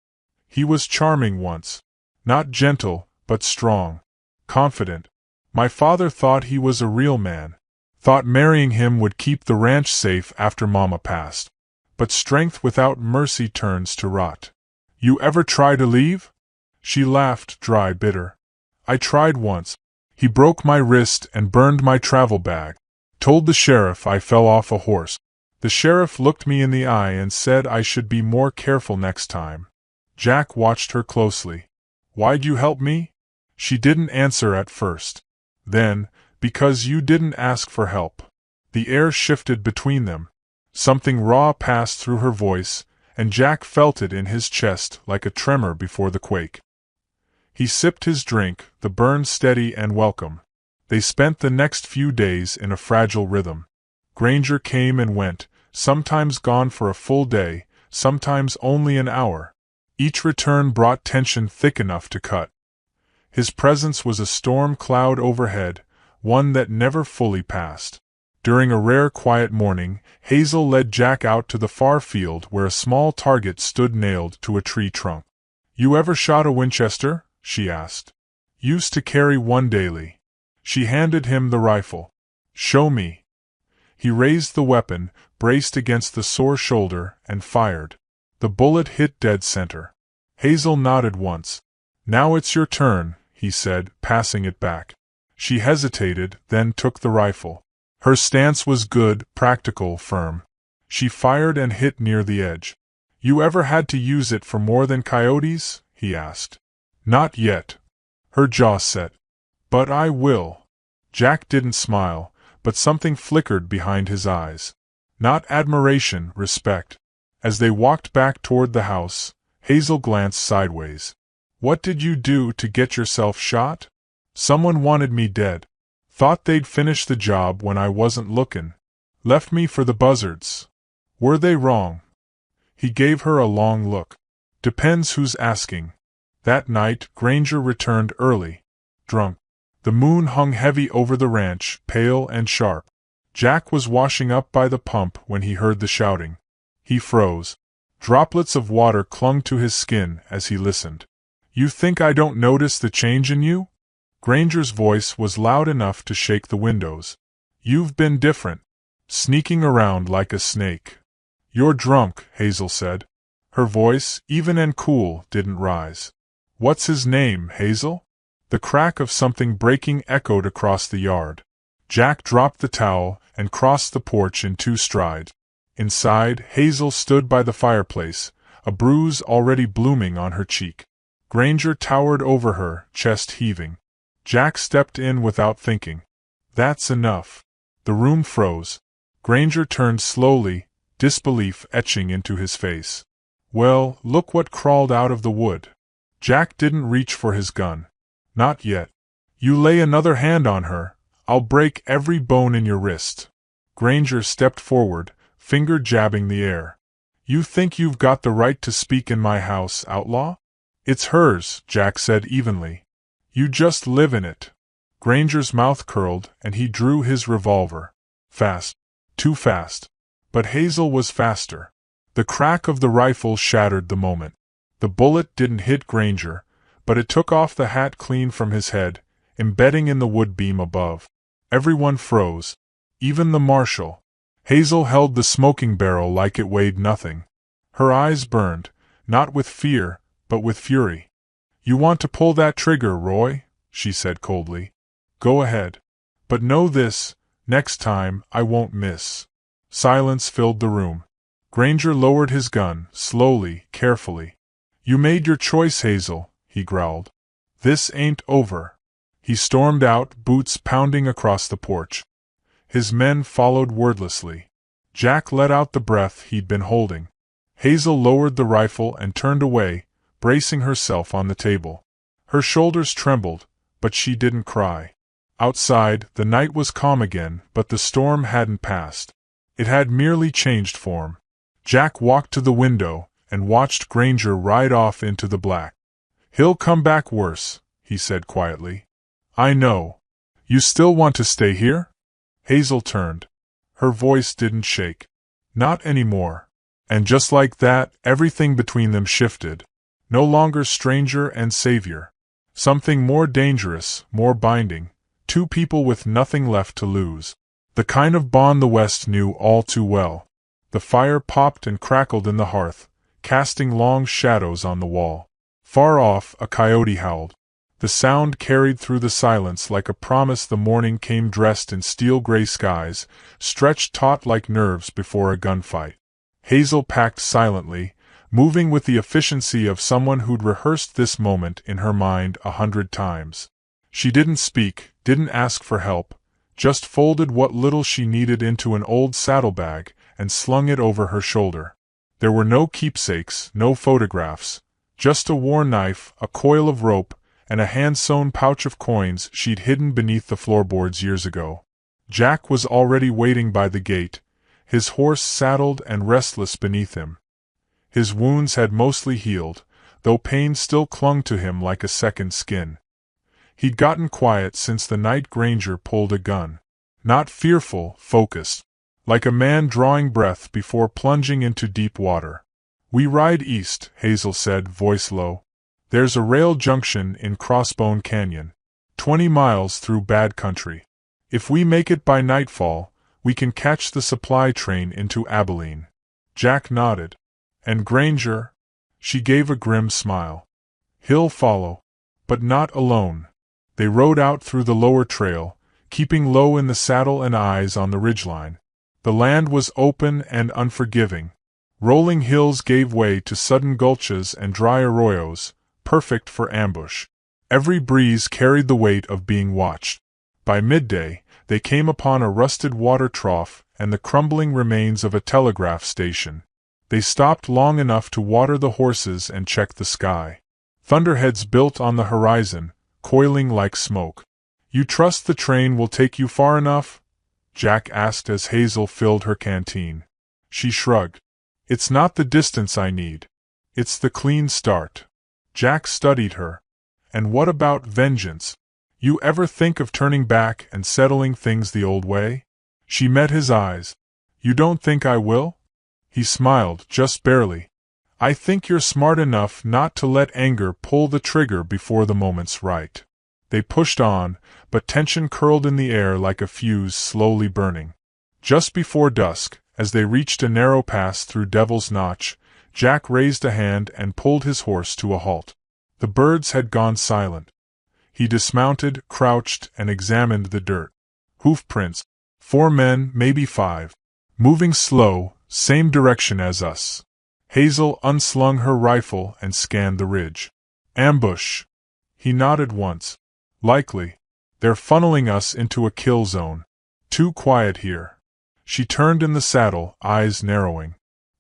"He was charming once. Not gentle, but strong. Confident. My father thought he was a real man. Thought marrying him would keep the ranch safe after Mama passed. But strength without mercy turns to rot. You ever try to leave?" She laughed, dry, bitter. "I tried once. He broke my wrist and burned my travel bag. Told the sheriff I fell off a horse. The sheriff looked me in the eye and said I should be more careful next time." Jack watched her closely. "Why'd you help me?" She didn't answer at first. Then, "Because you didn't ask for help." The air shifted between them. Something raw passed through her voice, and Jack felt it in his chest like a tremor before the quake. He sipped his drink, the burn steady and welcome. They spent the next few days in a fragile rhythm. Granger came and went, sometimes gone for a full day, sometimes only an hour. Each return brought tension thick enough to cut. His presence was a storm cloud overhead, one that never fully passed. During a rare quiet morning, Hazel led Jack out to the far field where a small target stood nailed to a tree trunk. "You ever shot a Winchester?" she asked. "Used to carry one daily." She handed him the rifle. "Show me." He raised the weapon, braced against the sore shoulder, and fired. The bullet hit dead center. Hazel nodded once. "Now it's your turn," he said, passing it back. She hesitated, then took the rifle. Her stance was good, practical, firm. She fired and hit near the edge. "You ever had to use it for more than coyotes?" he asked. "Not yet." Her jaw set. "But I will." Jack didn't smile, but something flickered behind his eyes. Not admiration, respect. As they walked back toward the house, Hazel glanced sideways. "What did you do to get yourself shot?" "Someone wanted me dead. Thought they'd finish the job when I wasn't looking. Left me for the buzzards." "Were they wrong?" He gave her a long look. "Depends who's asking." That night, Granger returned early. Drunk. The moon hung heavy over the ranch, pale and sharp. Jack was washing up by the pump when he heard the shouting. He froze. Droplets of water clung to his skin as he listened. "You think I don't notice the change in you?" Granger's voice was loud enough to shake the windows. "You've been different. Sneaking around like a snake." "You're drunk," Hazel said. Her voice, even and cool, didn't rise. "What's his name, Hazel?" The crack of something breaking echoed across the yard. Jack dropped the towel and crossed the porch in 2 strides. Inside, Hazel stood by the fireplace, a bruise already blooming on her cheek. Granger towered over her, chest heaving. Jack stepped in without thinking. "That's enough." The room froze. Granger turned slowly, disbelief etching into his face. "Well, look what crawled out of the wood." Jack didn't reach for his gun. "Not yet. You lay another hand on her, I'll break every bone in your wrist." Granger stepped forward, finger jabbing the air. "You think you've got the right to speak in my house, outlaw?" "It's hers," Jack said evenly. "You just live in it." Granger's mouth curled, and he drew his revolver. Fast. Too fast. But Hazel was faster. The crack of the rifle shattered the moment. The bullet didn't hit Granger, but it took off the hat clean from his head, embedding in the wood beam above. Everyone froze. Even the marshal. Hazel held the smoking barrel like it weighed nothing. Her eyes burned, not with fear, but with fury. "You want to pull that trigger, Roy?" she said coldly. "Go ahead. But know this, next time I won't miss." Silence filled the room. Granger lowered his gun, slowly, carefully. "You made your choice, Hazel," he growled. "This ain't over." He stormed out, boots pounding across the porch. His men followed wordlessly. Jack let out the breath he'd been holding. Hazel lowered the rifle and turned away, bracing herself on the table. Her shoulders trembled, but she didn't cry. Outside, the night was calm again, but the storm hadn't passed. It had merely changed form. Jack walked to the window and watched Granger ride off into the black. "He'll come back worse," he said quietly. "I know. You still want to stay here?" Hazel turned. Her voice didn't shake. "Not anymore." And just like that, everything between them shifted. No longer stranger and savior. Something more dangerous, more binding. Two people with nothing left to lose. The kind of bond the West knew all too well. The fire popped and crackled in the hearth, casting long shadows on the wall. Far off, a coyote howled. The sound carried through the silence like a promise the morning came dressed in steel-gray skies, stretched taut like nerves before a gunfight. Hazel packed silently, moving with the efficiency of someone who'd rehearsed this moment in her mind 100 times. She didn't speak, didn't ask for help, just folded what little she needed into an old saddlebag and slung it over her shoulder. There were no keepsakes, no photographs, just a worn knife, a coil of rope, and a hand-sewn pouch of coins she'd hidden beneath the floorboards years ago. Jack was already waiting by the gate, his horse saddled and restless beneath him. His wounds had mostly healed, though pain still clung to him like a second skin. He'd gotten quiet since the night Granger pulled a gun. Not fearful, focused. Like a man drawing breath before plunging into deep water. "We ride east," Hazel said, voice low. "There's a rail junction in Crossbone Canyon. 20 miles through bad country. If we make it by nightfall, we can catch the supply train into Abilene." Jack nodded. "And Granger?" She gave a grim smile. "He'll follow. But not alone." They rode out through the lower trail, keeping low in the saddle and eyes on the ridgeline. The land was open and unforgiving. Rolling hills gave way to sudden gulches and dry arroyos, perfect for ambush. Every breeze carried the weight of being watched. By midday, they came upon a rusted water trough and the crumbling remains of a telegraph station. They stopped long enough to water the horses and check the sky. Thunderheads built on the horizon, coiling like smoke. "You trust the train will take you far enough?" Jack asked as Hazel filled her canteen. She shrugged. "It's not the distance I need. It's the clean start." Jack studied her. "And what about vengeance? You ever think of turning back and settling things the old way?" She met his eyes. "You don't think I will?" He smiled, just barely. "I think you're smart enough not to let anger pull the trigger before the moment's right." They pushed on, but tension curled in the air like a fuse slowly burning. Just before dusk, as they reached a narrow pass through Devil's Notch, Jack raised a hand and pulled his horse to a halt. The birds had gone silent. He dismounted, crouched, and examined the dirt. Hoof prints. 4 men, maybe 5. Moving slow, same direction as us. Hazel unslung her rifle and scanned the ridge. "Ambush." He nodded once. "Likely. They're funneling us into a kill zone. Too quiet here." She turned in the saddle, eyes narrowing.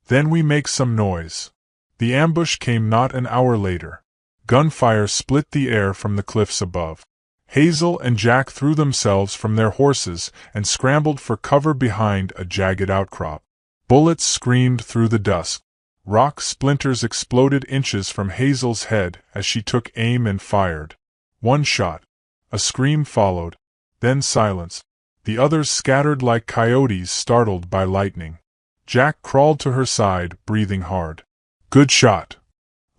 "Then we make some noise." The ambush came not an hour later. Gunfire split the air from the cliffs above. Hazel and Jack threw themselves from their horses and scrambled for cover behind a jagged outcrop. Bullets screamed through the dusk. Rock splinters exploded inches from Hazel's head as she took aim and fired. One shot. A scream followed. Then silence. The others scattered like coyotes startled by lightning. Jack crawled to her side, breathing hard. "Good shot."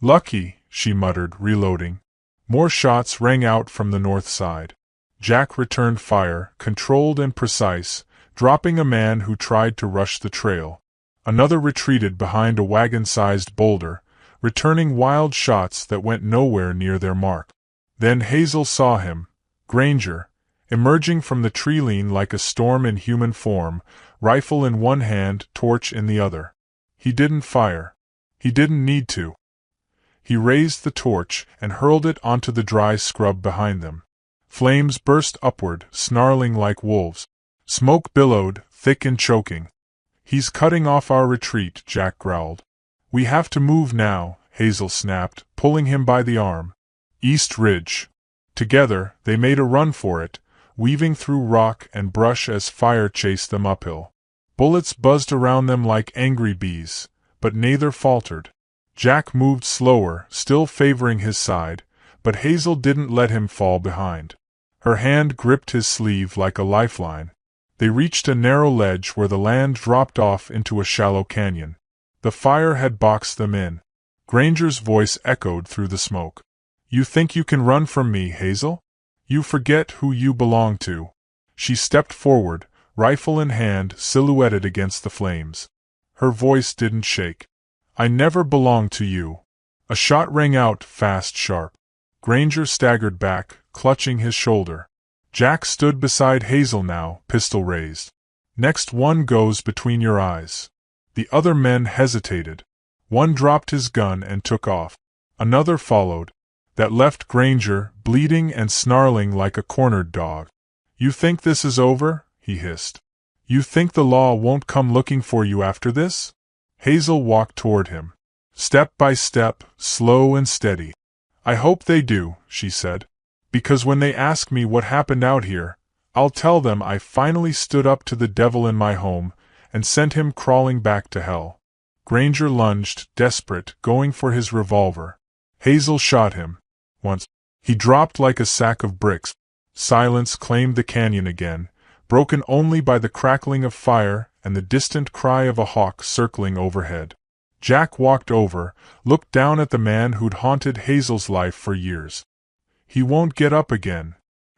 "Lucky," she muttered, reloading. More shots rang out from the north side. Jack returned fire, controlled and precise, dropping a man who tried to rush the trail. Another retreated behind a wagon-sized boulder, returning wild shots that went nowhere near their mark. Then Hazel saw him, Granger, emerging from the tree-line like a storm in human form, rifle in one hand, torch in the other. He didn't fire. He didn't need to. He raised the torch and hurled it onto the dry scrub behind them. Flames burst upward, snarling like wolves. Smoke billowed, thick and choking. "He's cutting off our retreat," Jack growled. "We have to move now," Hazel snapped, pulling him by the arm. "East Ridge." Together, they made a run for it, weaving through rock and brush as fire chased them uphill. Bullets buzzed around them like angry bees, but neither faltered. Jack moved slower, still favoring his side, but Hazel didn't let him fall behind. Her hand gripped his sleeve like a lifeline. They reached a narrow ledge where the land dropped off into a shallow canyon. The fire had boxed them in. Granger's voice echoed through the smoke. "You think you can run from me, Hazel? You forget who you belong to." She stepped forward, rifle in hand, silhouetted against the flames. Her voice didn't shake. "I never belonged to you." A shot rang out, fast, sharp. Granger staggered back, clutching his shoulder. Jack stood beside Hazel now, pistol raised. "Next one goes between your eyes." The other men hesitated. One dropped his gun and took off. Another followed. That left Granger, bleeding and snarling like a cornered dog. "You think this is over?" he hissed. "You think the law won't come looking for you after this?" Hazel walked toward him. Step by step, slow and steady. "I hope they do," she said. "Because when they ask me what happened out here, I'll tell them I finally stood up to the devil in my home and sent him crawling back to hell." Granger lunged, desperate, going for his revolver. Hazel shot him. Once. He dropped like a sack of bricks. Silence claimed the canyon again, broken only by the crackling of fire and the distant cry of a hawk circling overhead. Jack walked over, looked down at the man who'd haunted Hazel's life for years. "He won't get up again."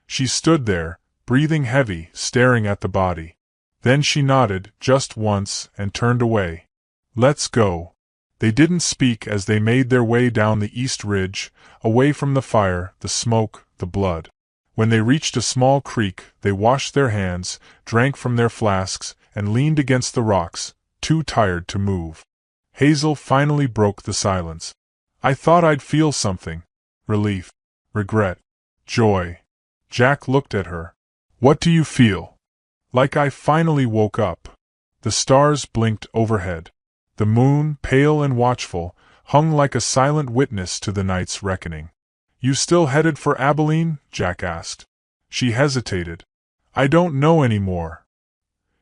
She stood there, breathing heavy, staring at the body. Then she nodded, just once, and turned away. "Let's go." They didn't speak as they made their way down the east ridge, away from the fire, the smoke, the blood. When they reached a small creek, they washed their hands, drank from their flasks, and leaned against the rocks, too tired to move. Hazel finally broke the silence. "I thought I'd feel something. Relief. Regret. Joy." Jack looked at her. "What do you feel?" "Like I finally woke up." The stars blinked overhead. The moon, pale and watchful, hung like a silent witness to the night's reckoning. "You still headed for Abilene?" Jack asked. She hesitated. "I don't know any more."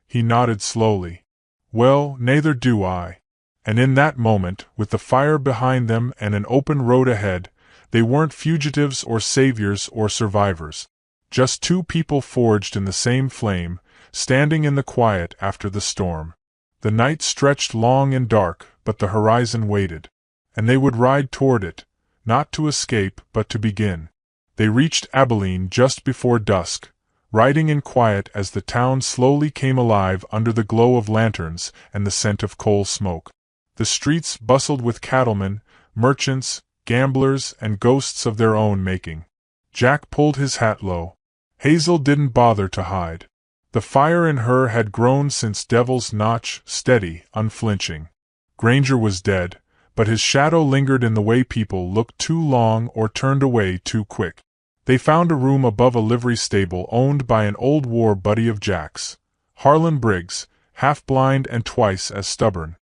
He nodded slowly. "Well, neither do I." And in that moment, with the fire behind them and an open road ahead, they weren't fugitives or saviors or survivors. Just two people forged in the same flame, standing in the quiet after the storm. The night stretched long and dark, but the horizon waited. And they would ride toward it, not to escape but to begin. They reached Abilene just before dusk, riding in quiet as the town slowly came alive under the glow of lanterns and the scent of coal smoke. The streets bustled with cattlemen, merchants, gamblers, and ghosts of their own making. Jack pulled his hat low. Hazel didn't bother to hide. The fire in her had grown since Devil's Notch, steady, unflinching. Granger was dead, but his shadow lingered in the way people looked too long or turned away too quick. They found a room above a livery stable owned by an old war buddy of Jack's, Harlan Briggs, half-blind and twice as stubborn.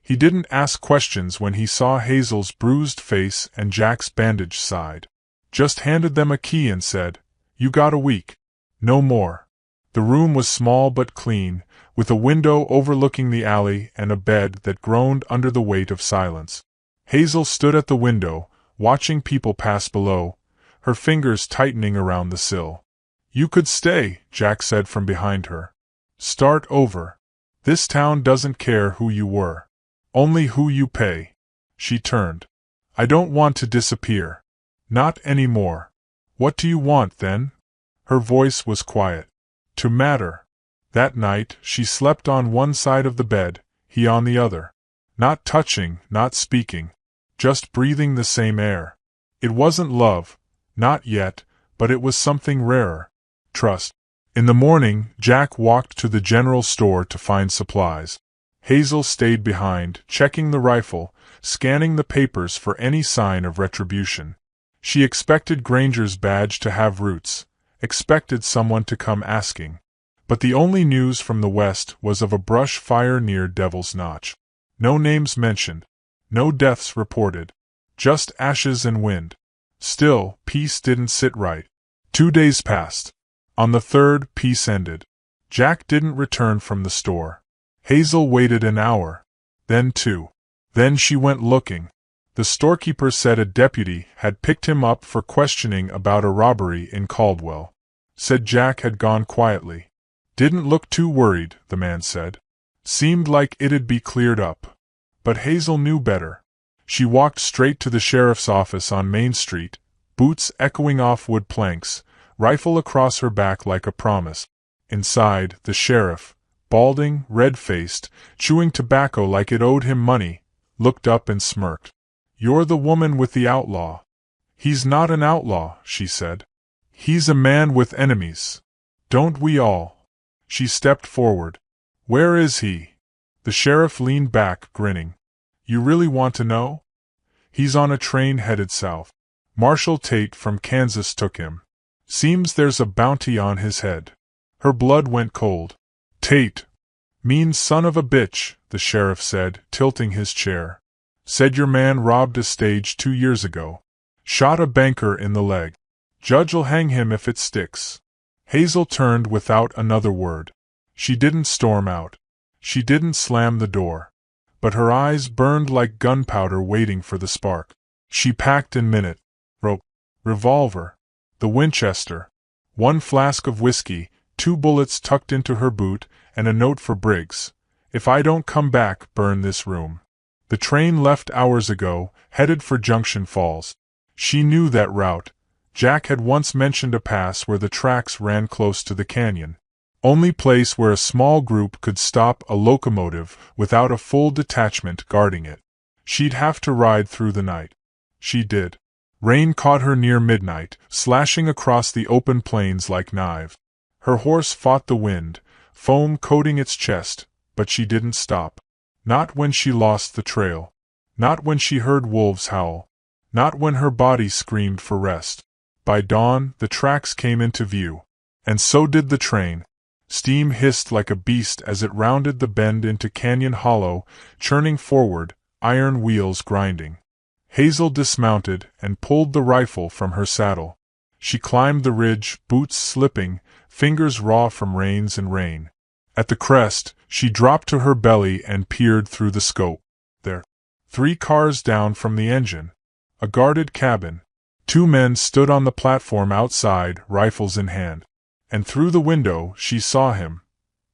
He didn't ask questions when he saw Hazel's bruised face and Jack's bandaged side. Just handed them a key and said, "You got a week. No more." The room was small but clean, with a window overlooking the alley and a bed that groaned under the weight of silence. Hazel stood at the window, watching people pass below, her fingers tightening around the sill. "You could stay," Jack said from behind her. "Start over. This town doesn't care who you were. Only who you pay." She turned. "I don't want to disappear. Not anymore." "What do you want, then?" Her voice was quiet. "To matter." That night, she slept on one side of the bed, he on the other. Not touching, not speaking. Just breathing the same air. It wasn't love. Not yet, but it was something rarer. Trust. In the morning, Jack walked to the general store to find supplies. Hazel stayed behind, checking the rifle, scanning the papers for any sign of retribution. She expected Granger's badge to have roots, expected someone to come asking. But the only news from the west was of a brush fire near Devil's Notch. No names mentioned. No deaths reported. Just ashes and wind. Still, peace didn't sit right. 2 days passed. On the third, peace ended. Jack didn't return from the store. Hazel waited an hour. Then 2. Then she went looking. The storekeeper said a deputy had picked him up for questioning about a robbery in Caldwell. Said Jack had gone quietly. Didn't look too worried, the man said. Seemed like it'd be cleared up. But Hazel knew better. She walked straight to the sheriff's office on Main Street, boots echoing off wood planks, rifle across her back like a promise. Inside, the sheriff, balding, red-faced, chewing tobacco like it owed him money, looked up and smirked. "You're the woman with the outlaw." "He's not an outlaw," she said. "He's a man with enemies. Don't we all?" She stepped forward. "Where is he?" The sheriff leaned back, grinning. "You really want to know?" "He's on a train headed south. Marshal Tate from Kansas took him. Seems there's a bounty on his head." Her blood went cold. "Tate? Mean son of a bitch," the sheriff said, tilting his chair. "Said your man robbed a stage 2 years ago. Shot a banker in the leg. Judge'll hang him if it sticks." Hazel turned without another word. She didn't storm out. She didn't slam the door. But her eyes burned like gunpowder waiting for the spark. She packed in minute. Revolver. The Winchester. 1 flask of whiskey, 2 bullets tucked into her boot, and a note for Briggs. "If I don't come back, burn this room." The train left hours ago, headed for Junction Falls. She knew that route. Jack had once mentioned a pass where the tracks ran close to the canyon. Only place where a small group could stop a locomotive without a full detachment guarding it. She'd have to ride through the night. She did. Rain caught her near midnight, slashing across the open plains like knives. Her horse fought the wind, foam coating its chest, but she didn't stop. Not when she lost the trail. Not when she heard wolves howl. Not when her body screamed for rest. By dawn, the tracks came into view. And so did the train. Steam hissed like a beast as it rounded the bend into Canyon Hollow, churning forward, iron wheels grinding. Hazel dismounted and pulled the rifle from her saddle. She climbed the ridge, boots slipping, fingers raw from reins and rain. At the crest, she dropped to her belly and peered through the scope. There. 3 cars down from the engine. A guarded cabin. 2 men stood on the platform outside, rifles in hand. And through the window she saw him.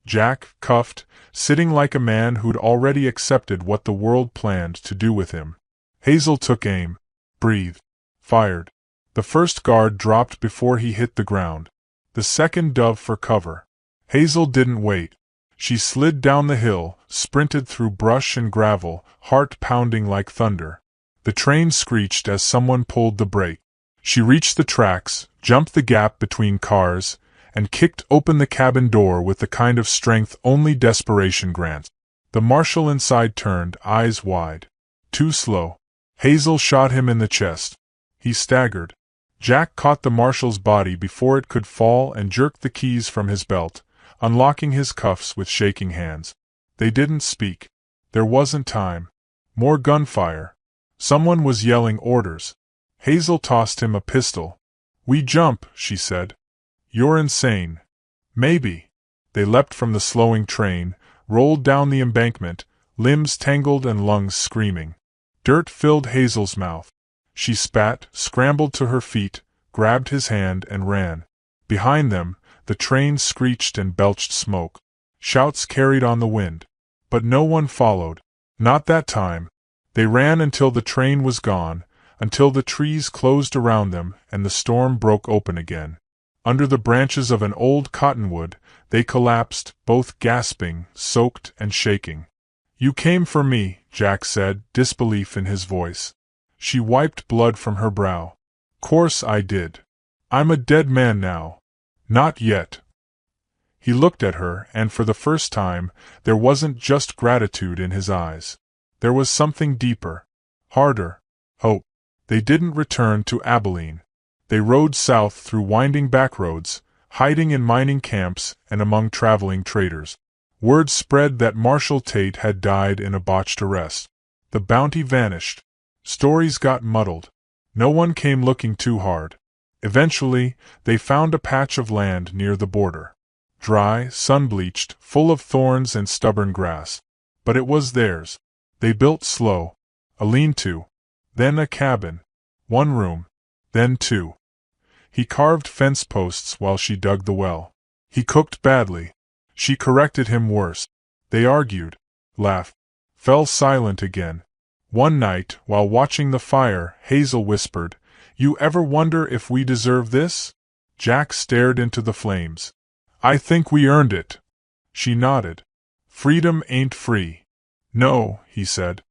Jack, cuffed, sitting like a man who'd already accepted what the world planned to do with him. Hazel took aim, breathed, fired. The first guard dropped before he hit the ground. The second dove for cover. Hazel didn't wait. She slid down the hill, sprinted through brush and gravel, heart pounding like thunder. The train screeched as someone pulled the brake. She reached the tracks, jumped the gap between cars, and kicked open the cabin door with the kind of strength only desperation grants. The marshal inside turned, eyes wide. Too slow. Hazel shot him in the chest. He staggered. Jack caught the marshal's body before it could fall and jerked the keys from his belt, unlocking his cuffs with shaking hands. They didn't speak. There wasn't time. More gunfire. Someone was yelling orders. Hazel tossed him a pistol. "We jump," she said. "You're insane." "Maybe." They leapt from the slowing train, rolled down the embankment, limbs tangled and lungs screaming. Dirt filled Hazel's mouth. She spat, scrambled to her feet, grabbed his hand and ran. Behind them, the train screeched and belched smoke. Shouts carried on the wind. But no one followed. Not that time. They ran until the train was gone, until the trees closed around them and the storm broke open again. Under the branches of an old cottonwood, they collapsed, both gasping, soaked and shaking. "You came for me," Jack said, disbelief in his voice. She wiped blood from her brow. "Course I did. I'm a dead man now." "Not yet." He looked at her, and for the first time, there wasn't just gratitude in his eyes. There was something deeper, harder, hope. They didn't return to Abilene. They rode south through winding backroads, hiding in mining camps and among traveling traders. Word spread that Marshal Tate had died in a botched arrest. The bounty vanished. Stories got muddled. No one came looking too hard. Eventually, they found a patch of land near the border. Dry, sun-bleached, full of thorns and stubborn grass. But it was theirs. They built slow. A lean-to, then a cabin, one room, then two. He carved fence posts while she dug the well. He cooked badly. She corrected him worse. They argued, laughed, fell silent again. One night, while watching the fire, Hazel whispered, "You ever wonder if we deserve this?" Jack stared into the flames. "I think we earned it." She nodded. "Freedom ain't free." "No," he said.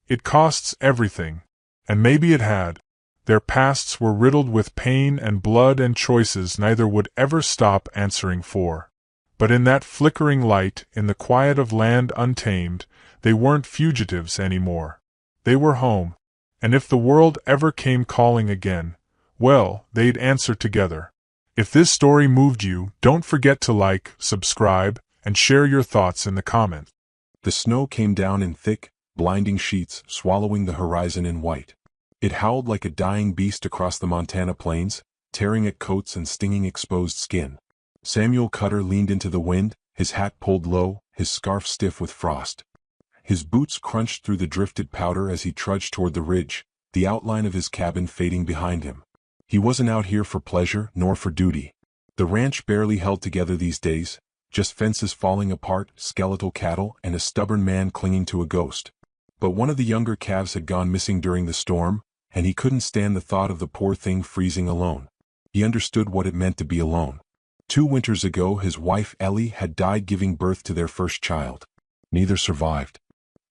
"It costs everything." And maybe it had. Their pasts were riddled with pain and blood and choices neither would ever stop answering for. But in that flickering light, in the quiet of land untamed, they weren't fugitives anymore. They were home. And if the world ever came calling again, well, they'd answer together. If this story moved you, don't forget to like, subscribe, and share your thoughts in the comments. The snow came down in thick, blinding sheets, swallowing the horizon in white. It howled like a dying beast across the Montana plains, tearing at coats and stinging exposed skin. Samuel Cutter leaned into the wind, his hat pulled low, his scarf stiff with frost. His boots crunched through the drifted powder as he trudged toward the ridge, the outline of his cabin fading behind him. He wasn't out here for pleasure nor for duty. The ranch barely held together these days, just fences falling apart, skeletal cattle, and a stubborn man clinging to a ghost. But one of the younger calves had gone missing during the storm, and he couldn't stand the thought of the poor thing freezing alone. He understood what it meant to be alone. 2 winters ago his wife Ellie had died giving birth to their first child. Neither survived.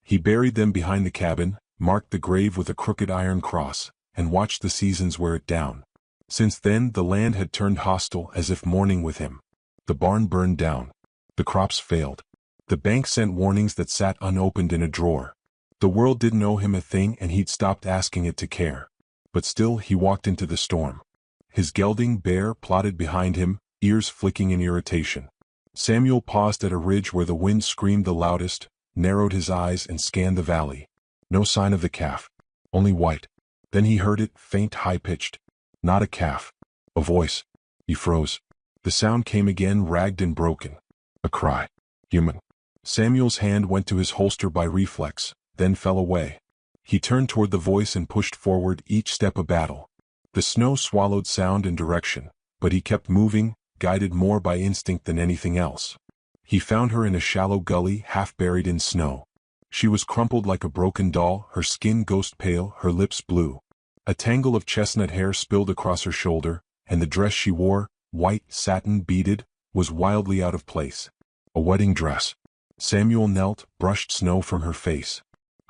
He buried them behind the cabin, marked the grave with a crooked iron cross, and watched the seasons wear it down. Since then the land had turned hostile as if mourning with him. The barn burned down. The crops failed. The bank sent warnings that sat unopened in a drawer. The world didn't owe him a thing and he'd stopped asking it to care. But still he walked into the storm. His gelding Bear plodded behind him, ears flicking in irritation. Samuel paused at a ridge where the wind screamed the loudest, narrowed his eyes and scanned the valley. No sign of the calf. Only white. Then he heard it, faint, high-pitched. Not a calf. A voice. He froze. The sound came again, ragged and broken. A cry. Human. Samuel's hand went to his holster by reflex, then fell away. He turned toward the voice and pushed forward, each step a battle. The snow swallowed sound and direction, but he kept moving, guided more by instinct than anything else. He found her in a shallow gully, half buried in snow. She was crumpled like a broken doll, her skin ghost pale, her lips blue. A tangle of chestnut hair spilled across her shoulder, and the dress she wore, white, satin, beaded, was wildly out of place. A wedding dress. Samuel knelt, brushed snow from her face.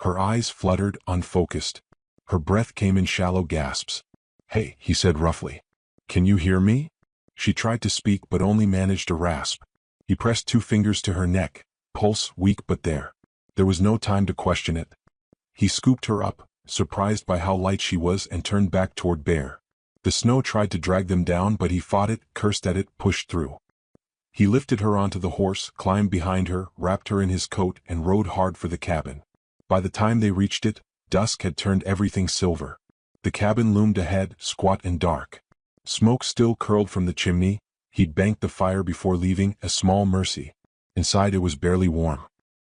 Her eyes fluttered, unfocused. Her breath came in shallow gasps. "Hey," he said roughly. "Can you hear me?" She tried to speak but only managed a rasp. He pressed 2 fingers to her neck, pulse weak but there. There was no time to question it. He scooped her up, surprised by how light she was, and turned back toward Bear. The snow tried to drag them down but he fought it, cursed at it, pushed through. He lifted her onto the horse, climbed behind her, wrapped her in his coat, and rode hard for the cabin. By the time they reached it, dusk had turned everything silver. The cabin loomed ahead, squat and dark. Smoke still curled from the chimney. He'd banked the fire before leaving, a small mercy. Inside it was barely warm.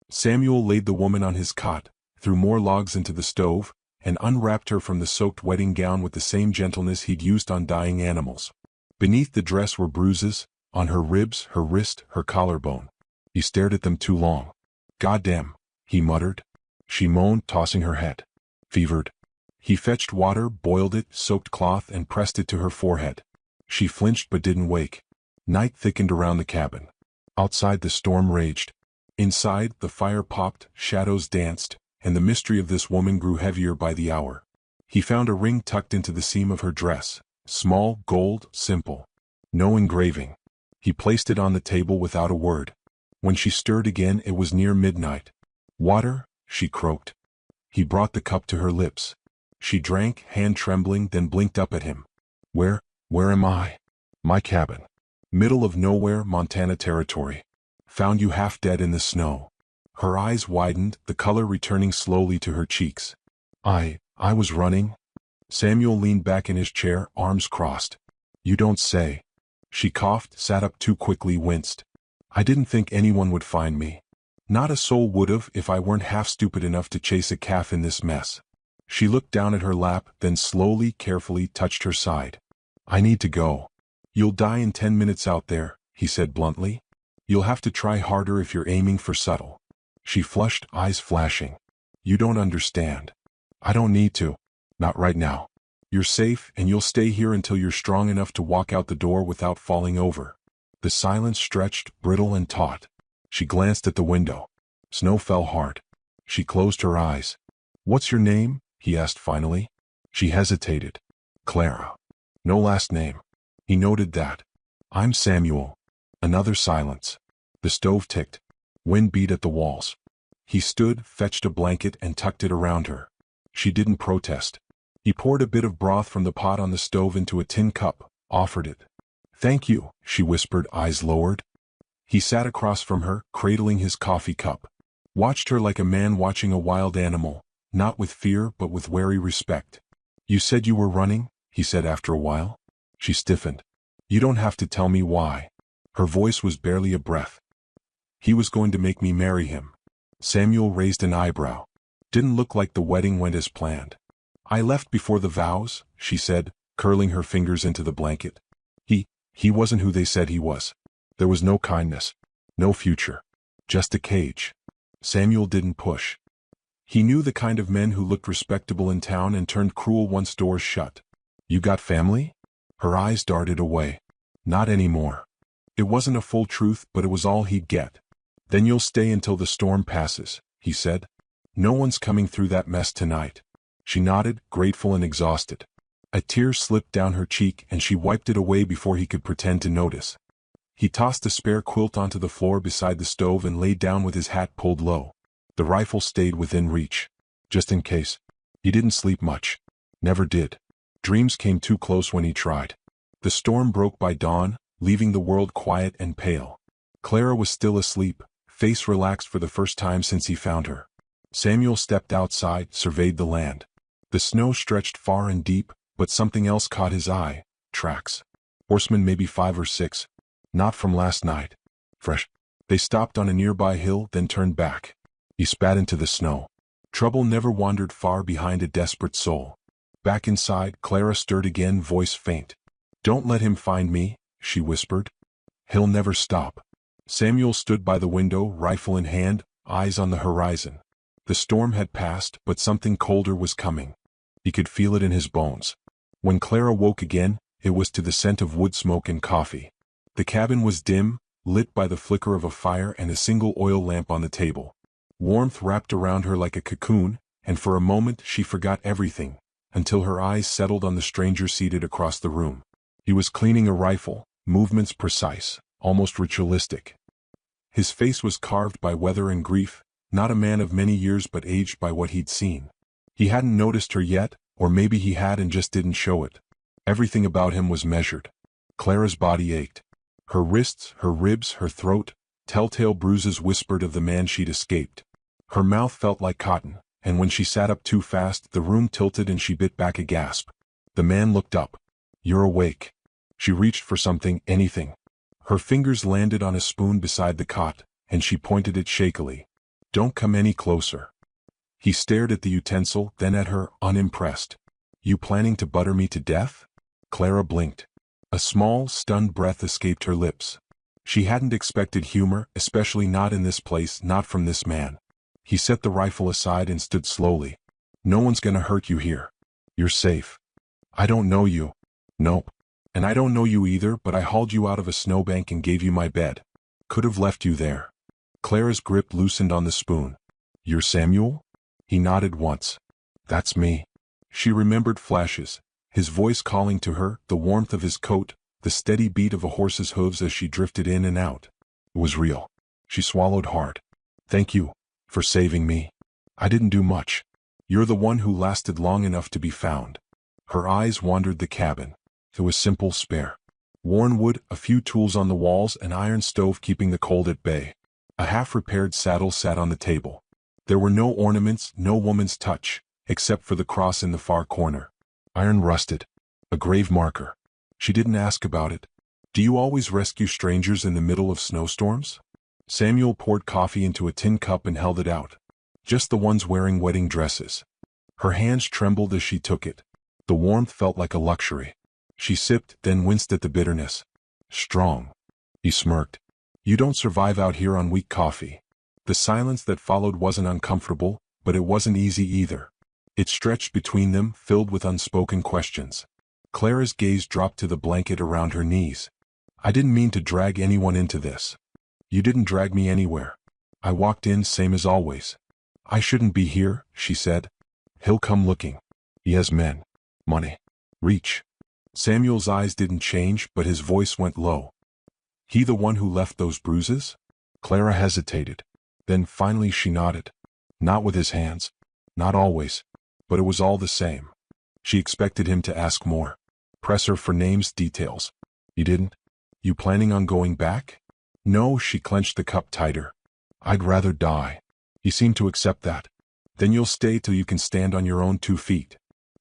Samuel laid the woman on his cot, threw more logs into the stove, and unwrapped her from the soaked wedding gown with the same gentleness he'd used on dying animals. Beneath the dress were bruises, on her ribs, her wrist, her collarbone. He stared at them too long. "Goddamn," he muttered. She moaned, tossing her head. Fevered. He fetched water, boiled it, soaked cloth, and pressed it to her forehead. She flinched but didn't wake. Night thickened around the cabin. Outside the storm raged. Inside, the fire popped, shadows danced, and the mystery of this woman grew heavier by the hour. He found a ring tucked into the seam of her dress. Small, gold, simple. No engraving. He placed it on the table without a word. When she stirred again, it was near midnight. "Water?" she croaked. He brought the cup to her lips. She drank, hand trembling, then blinked up at him. Where am I?" "My cabin. Middle of nowhere, Montana territory. Found you half dead in the snow." Her eyes widened, the color returning slowly to her cheeks. I was running." Samuel leaned back in his chair, arms crossed. You don't say. She coughed, sat up too quickly, winced. I didn't think anyone would find me. Not a soul would've if I weren't half stupid enough to chase a calf in this mess. She looked down at her lap, then slowly, carefully touched her side. I need to go. You'll die in 10 minutes out there, he said bluntly. You'll have to try harder if you're aiming for subtle. She flushed, eyes flashing. You don't understand. I don't need to. Not right now. You're safe, and you'll stay here until you're strong enough to walk out the door without falling over. The silence stretched, brittle and taut. She glanced at the window. Snow fell hard. She closed her eyes. What's your name? He asked finally. She hesitated. Clara. No last name. He noted that. I'm Samuel. Another silence. The stove ticked. Wind beat at the walls. He stood, fetched a blanket and tucked it around her. She didn't protest. He poured a bit of broth from the pot on the stove into a tin cup, offered it. Thank you, she whispered, eyes lowered. He sat across from her, cradling his coffee cup. Watched her like a man watching a wild animal, not with fear but with wary respect. You said you were running, he said after a while. She stiffened. You don't have to tell me why. Her voice was barely a breath. He was going to make me marry him. Samuel raised an eyebrow. Didn't look like the wedding went as planned. I left before the vows, she said, curling her fingers into the blanket. He wasn't who they said he was. There was no kindness, no future, just a cage. Samuel didn't push. He knew the kind of men who looked respectable in town and turned cruel once doors shut. You got family? Her eyes darted away. Not anymore. It wasn't a full truth, but it was all he'd get. Then you'll stay until the storm passes, he said. No one's coming through that mess tonight. She nodded, grateful and exhausted. A tear slipped down her cheek and she wiped it away before he could pretend to notice. He tossed the spare quilt onto the floor beside the stove and lay down with his hat pulled low. The rifle stayed within reach. Just in case. He didn't sleep much. Never did. Dreams came too close when he tried. The storm broke by dawn, leaving the world quiet and pale. Clara was still asleep, face relaxed for the first time since he found her. Samuel stepped outside, surveyed the land. The snow stretched far and deep, but something else caught his eye. Tracks. Horsemen, maybe 5 or 6. Not from last night. Fresh. They stopped on a nearby hill, then turned back. He spat into the snow. Trouble never wandered far behind a desperate soul. Back inside, Clara stirred again, voice faint. Don't let him find me, she whispered. He'll never stop. Samuel stood by the window, rifle in hand, eyes on the horizon. The storm had passed, but something colder was coming. He could feel it in his bones. When Clara woke again, it was to the scent of wood smoke and coffee. The cabin was dim, lit by the flicker of a fire and a single oil lamp on the table. Warmth wrapped around her like a cocoon, and for a moment she forgot everything, until her eyes settled on the stranger seated across the room. He was cleaning a rifle, movements precise, almost ritualistic. His face was carved by weather and grief, not a man of many years but aged by what he'd seen. He hadn't noticed her yet, or maybe he had and just didn't show it. Everything about him was measured. Clara's body ached. Her wrists, her ribs, her throat, telltale bruises whispered of the man she'd escaped. Her mouth felt like cotton, and when she sat up too fast, the room tilted and she bit back a gasp. The man looked up. You're awake. She reached for something, anything. Her fingers landed on a spoon beside the cot, and she pointed it shakily. Don't come any closer. He stared at the utensil, then at her, unimpressed. You planning to butter me to death? Clara blinked. A small, stunned breath escaped her lips. She hadn't expected humor, especially not in this place, not from this man. He set the rifle aside and stood slowly. No one's gonna hurt you here. You're safe. I don't know you. Nope. And I don't know you either, but I hauled you out of a snowbank and gave you my bed. Could have left you there. Clara's grip loosened on the spoon. You're Samuel? He nodded once. That's me. She remembered flashes, his voice calling to her, the warmth of his coat, the steady beat of a horse's hooves as she drifted in and out. It was real. She swallowed hard. Thank you for saving me. I didn't do much. You're the one who lasted long enough to be found. Her eyes wandered the cabin. There was simple spare. Worn wood, a few tools on the walls, an iron stove keeping the cold at bay. A half-repaired saddle sat on the table. There were no ornaments, no woman's touch, except for the cross in the far corner. Iron rusted. A grave marker. She didn't ask about it. Do you always rescue strangers in the middle of snowstorms? Samuel poured coffee into a tin cup and held it out. Just the ones wearing wedding dresses. Her hands trembled as she took it. The warmth felt like a luxury. She sipped, then winced at the bitterness. Strong. He smirked. You don't survive out here on weak coffee. The silence that followed wasn't uncomfortable, but it wasn't easy either. It stretched between them, filled with unspoken questions. Clara's gaze dropped to the blanket around her knees. I didn't mean to drag anyone into this. You didn't drag me anywhere. I walked in same as always. I shouldn't be here, she said. He'll come looking. He has men. Money. Reach. Samuel's eyes didn't change, but his voice went low. He the one who left those bruises? Clara hesitated. Then finally she nodded. Not with his hands. Not always. But it was all the same. She expected him to ask more. Press her for names, details. You didn't? You planning on going back? No, she clenched the cup tighter. I'd rather die. He seemed to accept that. Then you'll stay till you can stand on your own 2 feet.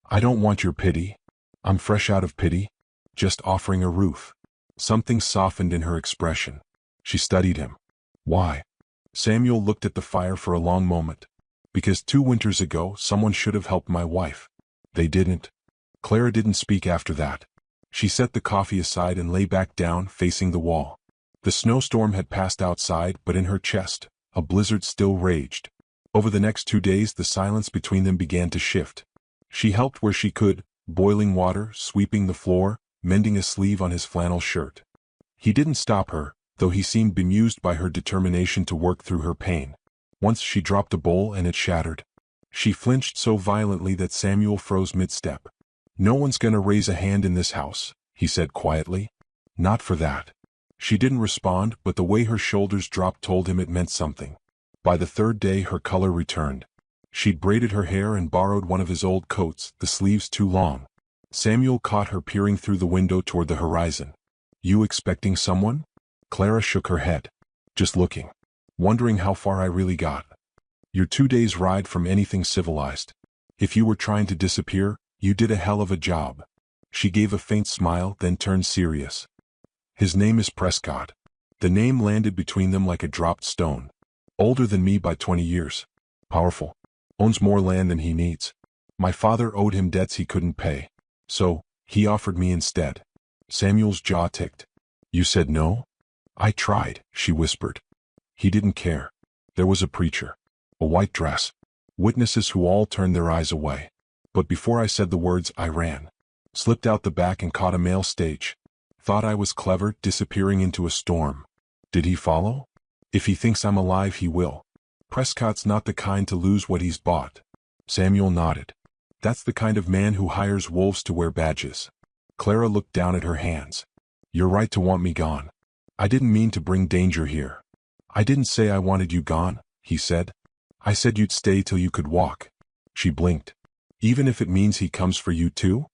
I don't want your pity. I'm fresh out of pity. Just offering a roof. Something softened in her expression. She studied him. Why? Samuel looked at the fire for a long moment. Because 2 winters ago someone should have helped my wife. They didn't. Clara didn't speak after that. She set the coffee aside and lay back down, facing the wall. The snowstorm had passed outside, but in her chest, a blizzard still raged. Over the next 2 days the silence between them began to shift. She helped where she could, boiling water, sweeping the floor, mending a sleeve on his flannel shirt. He didn't stop her, though he seemed bemused by her determination to work through her pain. Once she dropped a bowl and it shattered. She flinched so violently that Samuel froze mid-step. No one's gonna raise a hand in this house, he said quietly. Not for that. She didn't respond, but the way her shoulders dropped told him it meant something. By the 3rd day her color returned. She'd braided her hair and borrowed one of his old coats, the sleeves too long. Samuel caught her peering through the window toward the horizon. You expecting someone? Clara shook her head. Just looking. Wondering how far I really got. You're 2 days' ride from anything civilized. If you were trying to disappear, you did a hell of a job. She gave a faint smile, then turned serious. His name is Prescott. The name landed between them like a dropped stone. Older than me by 20 years. Powerful. Owns more land than he needs. My father owed him debts he couldn't pay. So, he offered me instead. Samuel's jaw ticked. You said no? I tried, she whispered. He didn't care. There was a preacher. A white dress. Witnesses who all turned their eyes away. But before I said the words, I ran. Slipped out the back and caught a mail stage. Thought I was clever, disappearing into a storm. Did he follow? If he thinks I'm alive, he will. Prescott's not the kind to lose what he's bought. Samuel nodded. That's the kind of man who hires wolves to wear badges. Clara looked down at her hands. You're right to want me gone. I didn't mean to bring danger here. I didn't say I wanted you gone, he said. I said you'd stay till you could walk. She blinked. Even if it means he comes for you too?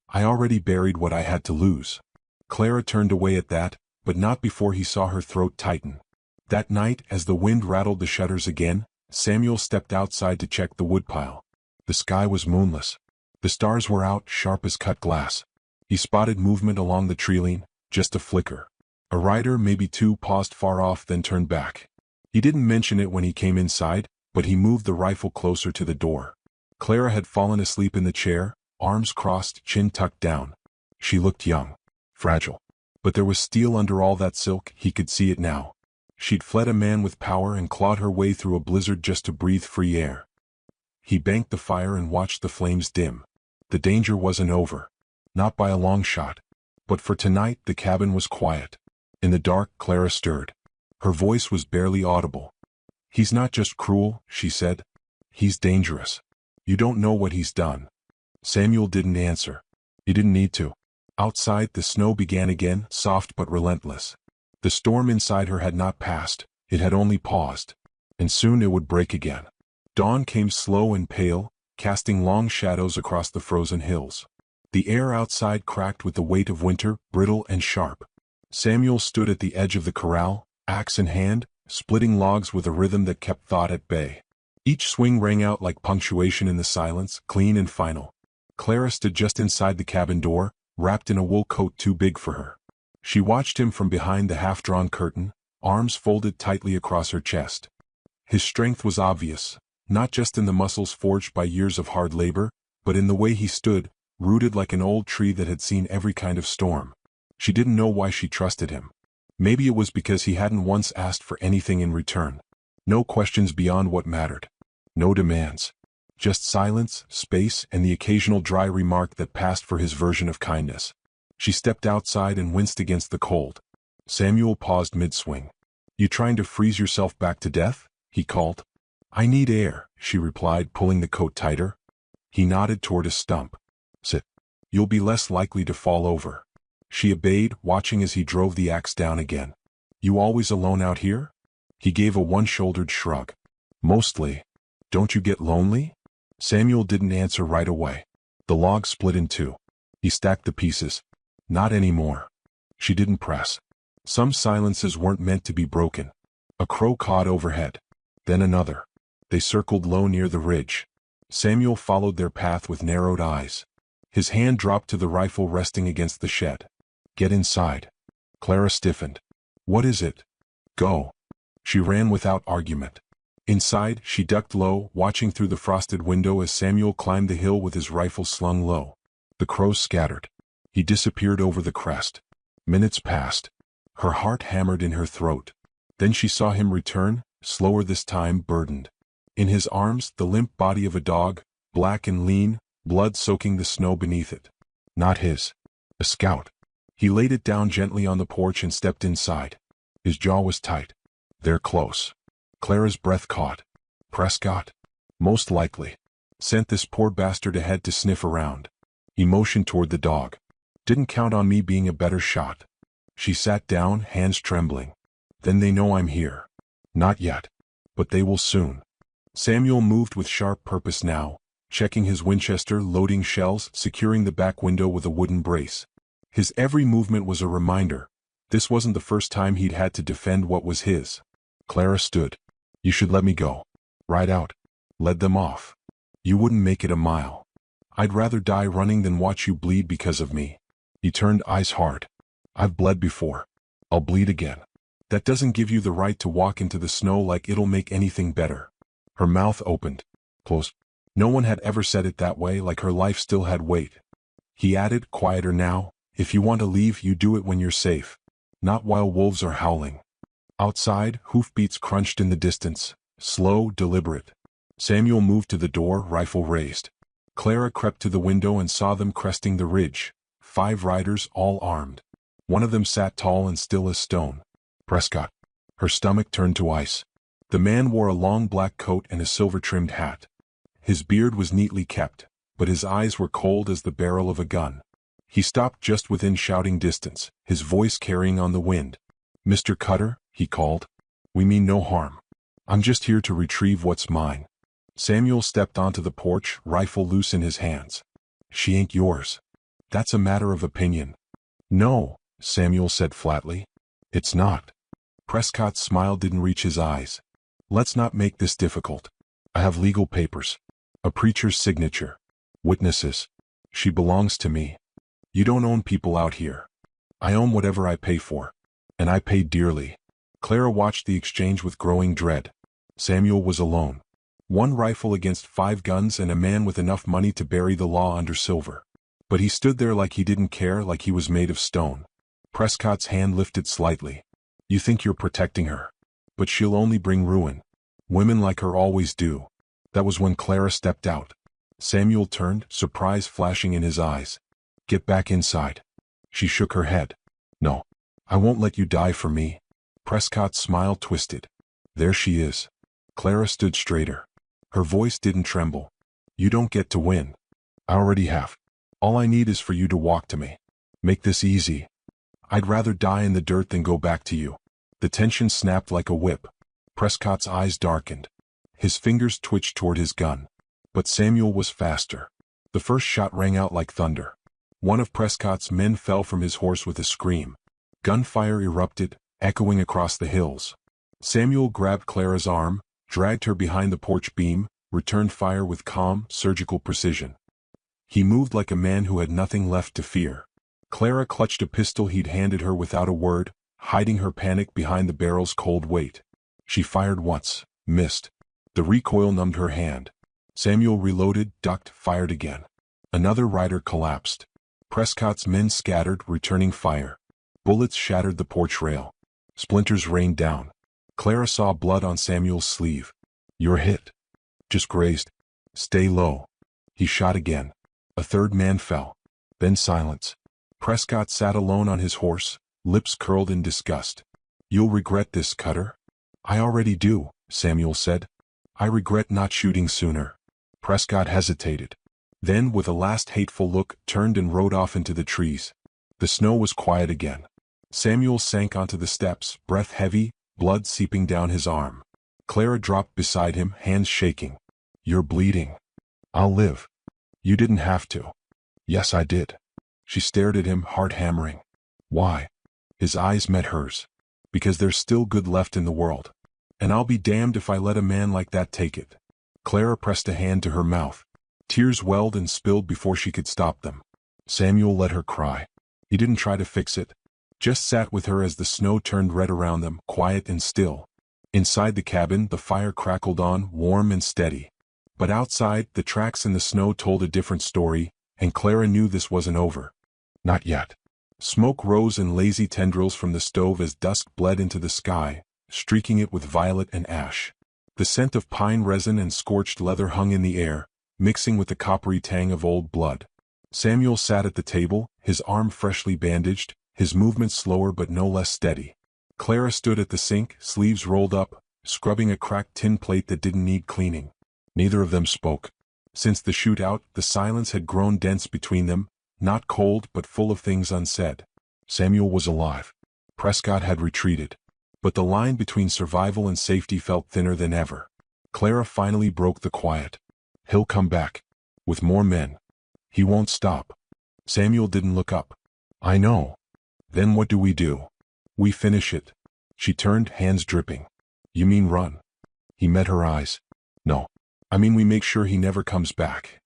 I already buried what I had to lose. Clara turned away at that, but not before he saw her throat tighten. That night, as the wind rattled the shutters again, Samuel stepped outside to check the woodpile. The sky was moonless. The stars were out, sharp as cut glass. He spotted movement along the tree-line, just a flicker. A rider, maybe 2, paused far off, then turned back. He didn't mention it when he came inside, but he moved the rifle closer to the door. Clara had fallen asleep in the chair, arms crossed, chin tucked down. She looked young. Fragile. But there was steel under all that silk, he could see it now. She'd fled a man with power and clawed her way through a blizzard just to breathe free air. He banked the fire and watched the flames dim. The danger wasn't over. Not by a long shot. But for tonight the cabin was quiet. In the dark, Clara stirred. Her voice was barely audible. He's not just cruel, she said. He's dangerous. You don't know what he's done. Samuel didn't answer. He didn't need to. Outside, the snow began again, soft but relentless. The storm inside her had not passed, it had only paused. And soon it would break again. Dawn came slow and pale, casting long shadows across the frozen hills. The air outside cracked with the weight of winter, brittle and sharp. Samuel stood at the edge of the corral, axe in hand, splitting logs with a rhythm that kept thought at bay. Each swing rang out like punctuation in the silence, clean and final. Clara stood just inside the cabin door, wrapped in a wool coat too big for her. She watched him from behind the half-drawn curtain, arms folded tightly across her chest. His strength was obvious, not just in the muscles forged by years of hard labor, but in the way he stood, rooted like an old tree that had seen every kind of storm. She didn't know why she trusted him. Maybe it was because he hadn't once asked for anything in return. No questions beyond what mattered. No demands. Just silence, space, and the occasional dry remark that passed for his version of kindness. She stepped outside and winced against the cold. Samuel paused mid-swing. "You trying to freeze yourself back to death?" he called. "I need air," she replied, pulling the coat tighter. He nodded toward a stump. "Sit. You'll be less likely to fall over." She obeyed, watching as he drove the axe down again. "You always alone out here?" He gave a one-shouldered shrug. "Mostly. Don't you get lonely?" Samuel didn't answer right away. The log split in two. He stacked the pieces. "Not anymore." She didn't press. Some silences weren't meant to be broken. A crow cawed overhead. Then another. They circled low near the ridge. Samuel followed their path with narrowed eyes. His hand dropped to the rifle resting against the shed. "Get inside." Clara stiffened. "What is it?" "Go." She ran without argument. Inside, she ducked low, watching through the frosted window as Samuel climbed the hill with his rifle slung low. The crows scattered. He disappeared over the crest. Minutes passed. Her heart hammered in her throat. Then she saw him return, slower this time, burdened. In his arms, the limp body of a dog, black and lean, blood soaking the snow beneath it. Not his. A scout. He laid it down gently on the porch and stepped inside. His jaw was tight. They're close. Clara's breath caught. Prescott? Most likely. Sent this poor bastard ahead to sniff around. He motioned toward the dog. Didn't count on me being a better shot. She sat down, hands trembling. Then they know I'm here. Not yet. But they will soon. Samuel moved with sharp purpose now, checking his Winchester, loading shells, securing the back window with a wooden brace. His every movement was a reminder. This wasn't the first time he'd had to defend what was his. Clara stood. "You should let me go." "Right out." "Led them off." "You wouldn't make it a mile." "I'd rather die running than watch you bleed because of me." He turned eyes hard. "I've bled before. I'll bleed again. That doesn't give you the right to walk into the snow like it'll make anything better." Her mouth opened. Closed. No one had ever said it that way, like her life still had weight. He added, quieter now, "If you want to leave, you do it when you're safe. Not while wolves are howling." Outside, hoofbeats crunched in the distance, slow, deliberate. Samuel moved to the door, rifle raised. Clara crept to the window and saw them cresting the ridge. 5 riders, all armed. One of them sat tall and still as stone. Prescott. Her stomach turned to ice. The man wore a long black coat and a silver-trimmed hat. His beard was neatly kept, but his eyes were cold as the barrel of a gun. He stopped just within shouting distance, his voice carrying on the wind. "Mr. Cutter," he called. "We mean no harm. I'm just here to retrieve what's mine." Samuel stepped onto the porch, rifle loose in his hands. "She ain't yours." "That's a matter of opinion." "No," Samuel said flatly. "It's not." Prescott's smile didn't reach his eyes. "Let's not make this difficult. I have legal papers. A preacher's signature. Witnesses. She belongs to me. You don't own people out here. I own whatever I pay for. And I pay dearly." Clara watched the exchange with growing dread. Samuel was alone. 1 rifle against 5 guns and a man with enough money to bury the law under silver. But he stood there like he didn't care, like he was made of stone. Prescott's hand lifted slightly. "You think you're protecting her. But she'll only bring ruin. Women like her always do." That was when Clara stepped out. Samuel turned, surprise flashing in his eyes. "Get back inside." She shook her head. "No. I won't let you die for me." Prescott's smile twisted. "There she is." Clara stood straighter. Her voice didn't tremble. "You don't get to win. I already have. All I need is for you to walk to me. Make this easy. I'd rather die in the dirt than go back to you." The tension snapped like a whip. Prescott's eyes darkened. His fingers twitched toward his gun. But Samuel was faster. The first shot rang out like thunder. One of Prescott's men fell from his horse with a scream. Gunfire erupted, echoing across the hills. Samuel grabbed Clara's arm, dragged her behind the porch beam, returned fire with calm, surgical precision. He moved like a man who had nothing left to fear. Clara clutched a pistol he'd handed her without a word, hiding her panic behind the barrel's cold weight. She fired once, missed. The recoil numbed her hand. Samuel reloaded, ducked, fired again. Another rider collapsed. Prescott's men scattered, returning fire. Bullets shattered the porch rail. Splinters rained down. Clara saw blood on Samuel's sleeve. "You're hit." "Just grazed." "Stay low." He shot again. A third man fell. Then silence. Prescott sat alone on his horse, lips curled in disgust. "You'll regret this, Cutter." "I already do," Samuel said. "I regret not shooting sooner." Prescott hesitated. Then, with a last hateful look, turned and rode off into the trees. The snow was quiet again. Samuel sank onto the steps, breath heavy, blood seeping down his arm. Clara dropped beside him, hands shaking. "You're bleeding." "I'll live." "You didn't have to." "Yes, I did." She stared at him, heart hammering. "Why?" His eyes met hers. "Because there's still good left in the world. And I'll be damned if I let a man like that take it." Clara pressed a hand to her mouth. Tears welled and spilled before she could stop them. Samuel let her cry. He didn't try to fix it. Just sat with her as the snow turned red around them, quiet and still. Inside the cabin, the fire crackled on, warm and steady. But outside, the tracks in the snow told a different story, and Clara knew this wasn't over. Not yet. Smoke rose in lazy tendrils from the stove as dusk bled into the sky, streaking it with violet and ash. The scent of pine resin and scorched leather hung in the air, mixing with the coppery tang of old blood. Samuel sat at the table, his arm freshly bandaged, his movements slower but no less steady. Clara stood at the sink, sleeves rolled up, scrubbing a cracked tin plate that didn't need cleaning. Neither of them spoke. Since the shootout, the silence had grown dense between them, not cold but full of things unsaid. Samuel was alive. Prescott had retreated. But the line between survival and safety felt thinner than ever. Clara finally broke the quiet. "He'll come back. With more men. He won't stop." Samuel didn't look up. "I know." "Then what do? "We finish it." She turned, hands dripping. "You mean run?" He met her eyes. "No. I mean we make sure he never comes back."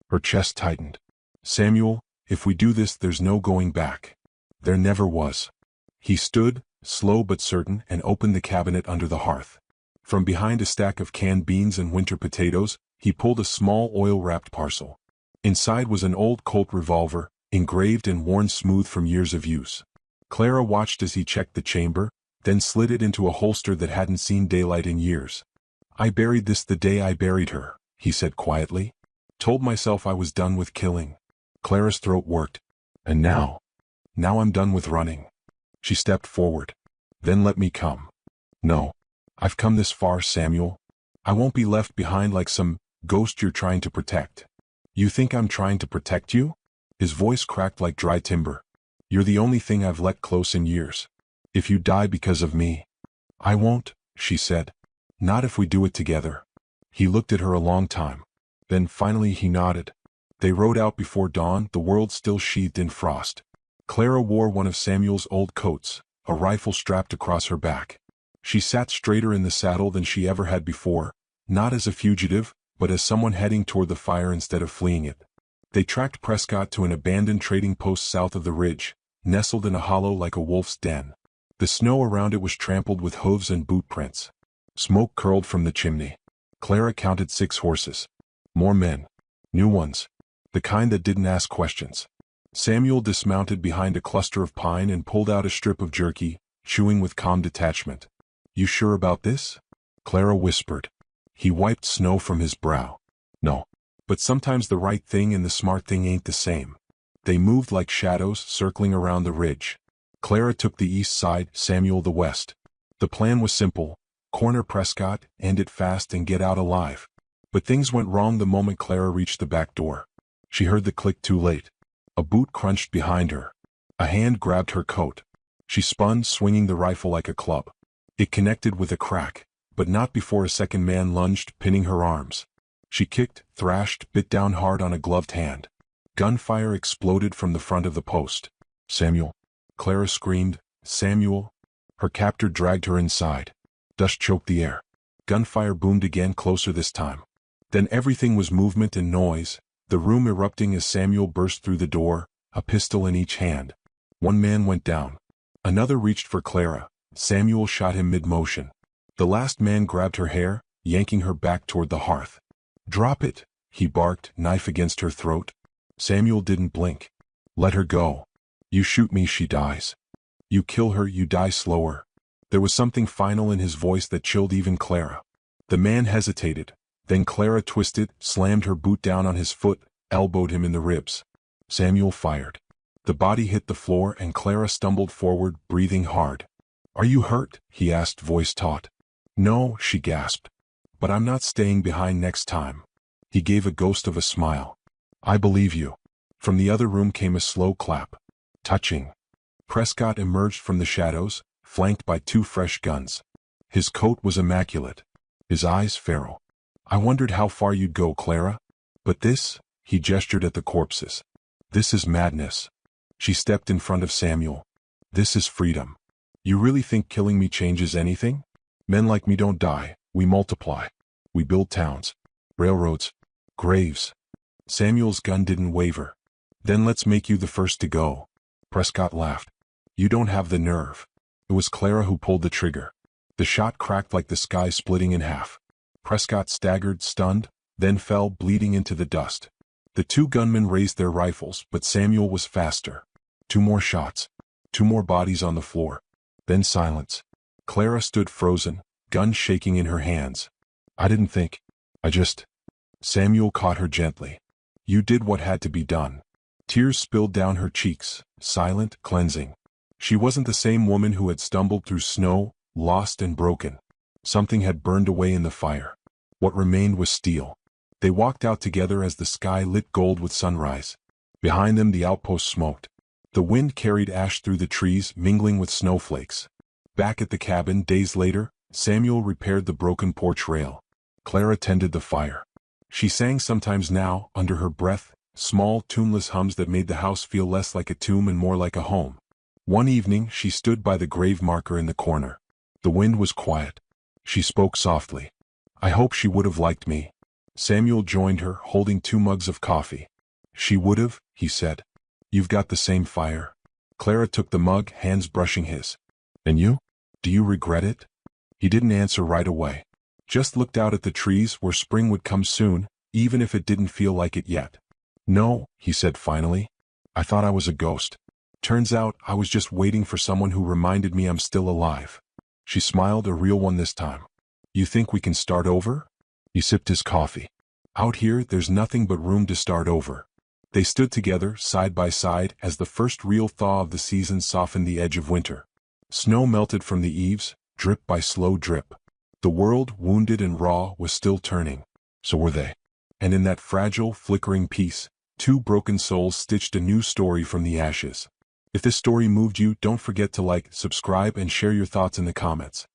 Her chest tightened. "Samuel, if we do this there's no going back." There never was. He stood, slow but certain, and opened the cabinet under the hearth. From behind a stack of canned beans and winter potatoes, he pulled a small oil-wrapped parcel. Inside was an old Colt revolver, engraved and worn smooth from years of use. Clara watched as he checked the chamber, then slid it into a holster that hadn't seen daylight in years. "I buried this the day I buried her," he said quietly. "Told myself I was done with killing." Clara's throat worked. "And now? Now I'm done with running." She stepped forward. "Then let me come." "No. I've come this far, Samuel. I won't be left behind like some ghost you're trying to protect." "You think I'm trying to protect you?" His voice cracked like dry timber. "You're the only thing I've let close in years. If you die because of me—" "I won't," she said. "Not if we do it together." He looked at her a long time. Then finally he nodded. They rode out before dawn, the world still sheathed in frost. Clara wore one of Samuel's old coats, a rifle strapped across her back. She sat straighter in the saddle than she ever had before, not as a fugitive, but as someone heading toward the fire instead of fleeing it. They tracked Prescott to an abandoned trading post south of the ridge, nestled in a hollow like a wolf's den. The snow around it was trampled with hooves and boot prints. Smoke curled from the chimney. Clara counted 6 horses. More men. New ones. The kind that didn't ask questions. Samuel dismounted behind a cluster of pine and pulled out a strip of jerky, chewing with calm detachment. "You sure about this?" Clara whispered. He wiped snow from his brow. "No. But sometimes the right thing and the smart thing ain't the same." They moved like shadows, circling around the ridge. Clara took the east side, Samuel the west. The plan was simple: corner Prescott, end it fast and get out alive. But things went wrong the moment Clara reached the back door. She heard the click too late. A boot crunched behind her. A hand grabbed her coat. She spun, swinging the rifle like a club. It connected with a crack, but not before a second man lunged, pinning her arms. She kicked, thrashed, bit down hard on a gloved hand. Gunfire exploded from the front of the post. "Samuel!" Clara screamed. "Samuel!" Her captor dragged her inside. Dust choked the air. Gunfire boomed again, closer this time. Then everything was movement and noise, the room erupting as Samuel burst through the door, a pistol in each hand. One man went down. Another reached for Clara. Samuel shot him mid-motion. The last man grabbed her hair, yanking her back toward the hearth. "Drop it," he barked, knife against her throat. Samuel didn't blink. "Let her go. You shoot me, she dies. You kill her, you die slower." There was something final in his voice that chilled even Clara. The man hesitated. Then Clara twisted, slammed her boot down on his foot, elbowed him in the ribs. Samuel fired. The body hit the floor and Clara stumbled forward, breathing hard. "Are you hurt?" he asked, voice taut. "No," she gasped. "But I'm not staying behind next time." He gave a ghost of a smile. "I believe you." From the other room came a slow clap. Touching. Prescott emerged from the shadows, flanked by 2 fresh guns. His coat was immaculate. His eyes feral. "I wondered how far you'd go, Clara. But this," he gestured at the corpses. "This is madness." She stepped in front of Samuel. "This is freedom. You really think killing me changes anything? Men like me don't die, we multiply. We build towns, railroads, graves." Samuel's gun didn't waver. "Then let's make you the first to go." Prescott laughed. "You don't have the nerve." It was Clara who pulled the trigger. The shot cracked like the sky splitting in half. Prescott staggered, stunned, then fell bleeding into the dust. The 2 gunmen raised their rifles, but Samuel was faster. 2 more shots. 2 more bodies on the floor. Then silence. Clara stood frozen, gun shaking in her hands. "I didn't think. I just—" Samuel caught her gently. "You did what had to be done." Tears spilled down her cheeks, silent, cleansing. She wasn't the same woman who had stumbled through snow, lost and broken. Something had burned away in the fire. What remained was steel. They walked out together as the sky lit gold with sunrise. Behind them the outpost smoked. The wind carried ash through the trees, mingling with snowflakes. Back at the cabin, days later, Samuel repaired the broken porch rail. Clara tended the fire. She sang sometimes now, under her breath, small, tuneless hums that made the house feel less like a tomb and more like a home. One evening, she stood by the grave marker in the corner. The wind was quiet. She spoke softly. "I hope she would have liked me." Samuel joined her, holding 2 mugs of coffee. "She would have," he said. "You've got the same fire." Clara took the mug, hands brushing his. "And you? Do you regret it?" He didn't answer right away. Just looked out at the trees where spring would come soon, even if it didn't feel like it yet. "No," he said finally. "I thought I was a ghost. Turns out I was just waiting for someone who reminded me I'm still alive." She smiled, a real one this time. "You think we can start over?" He sipped his coffee. "Out here, there's nothing but room to start over." They stood together, side by side, as the first real thaw of the season softened the edge of winter. Snow melted from the eaves, drip by slow drip. The world, wounded and raw, was still turning. So were they. And in that fragile, flickering peace, 2 broken souls stitched a new story from the ashes. If this story moved you, don't forget to like, subscribe, and share your thoughts in the comments.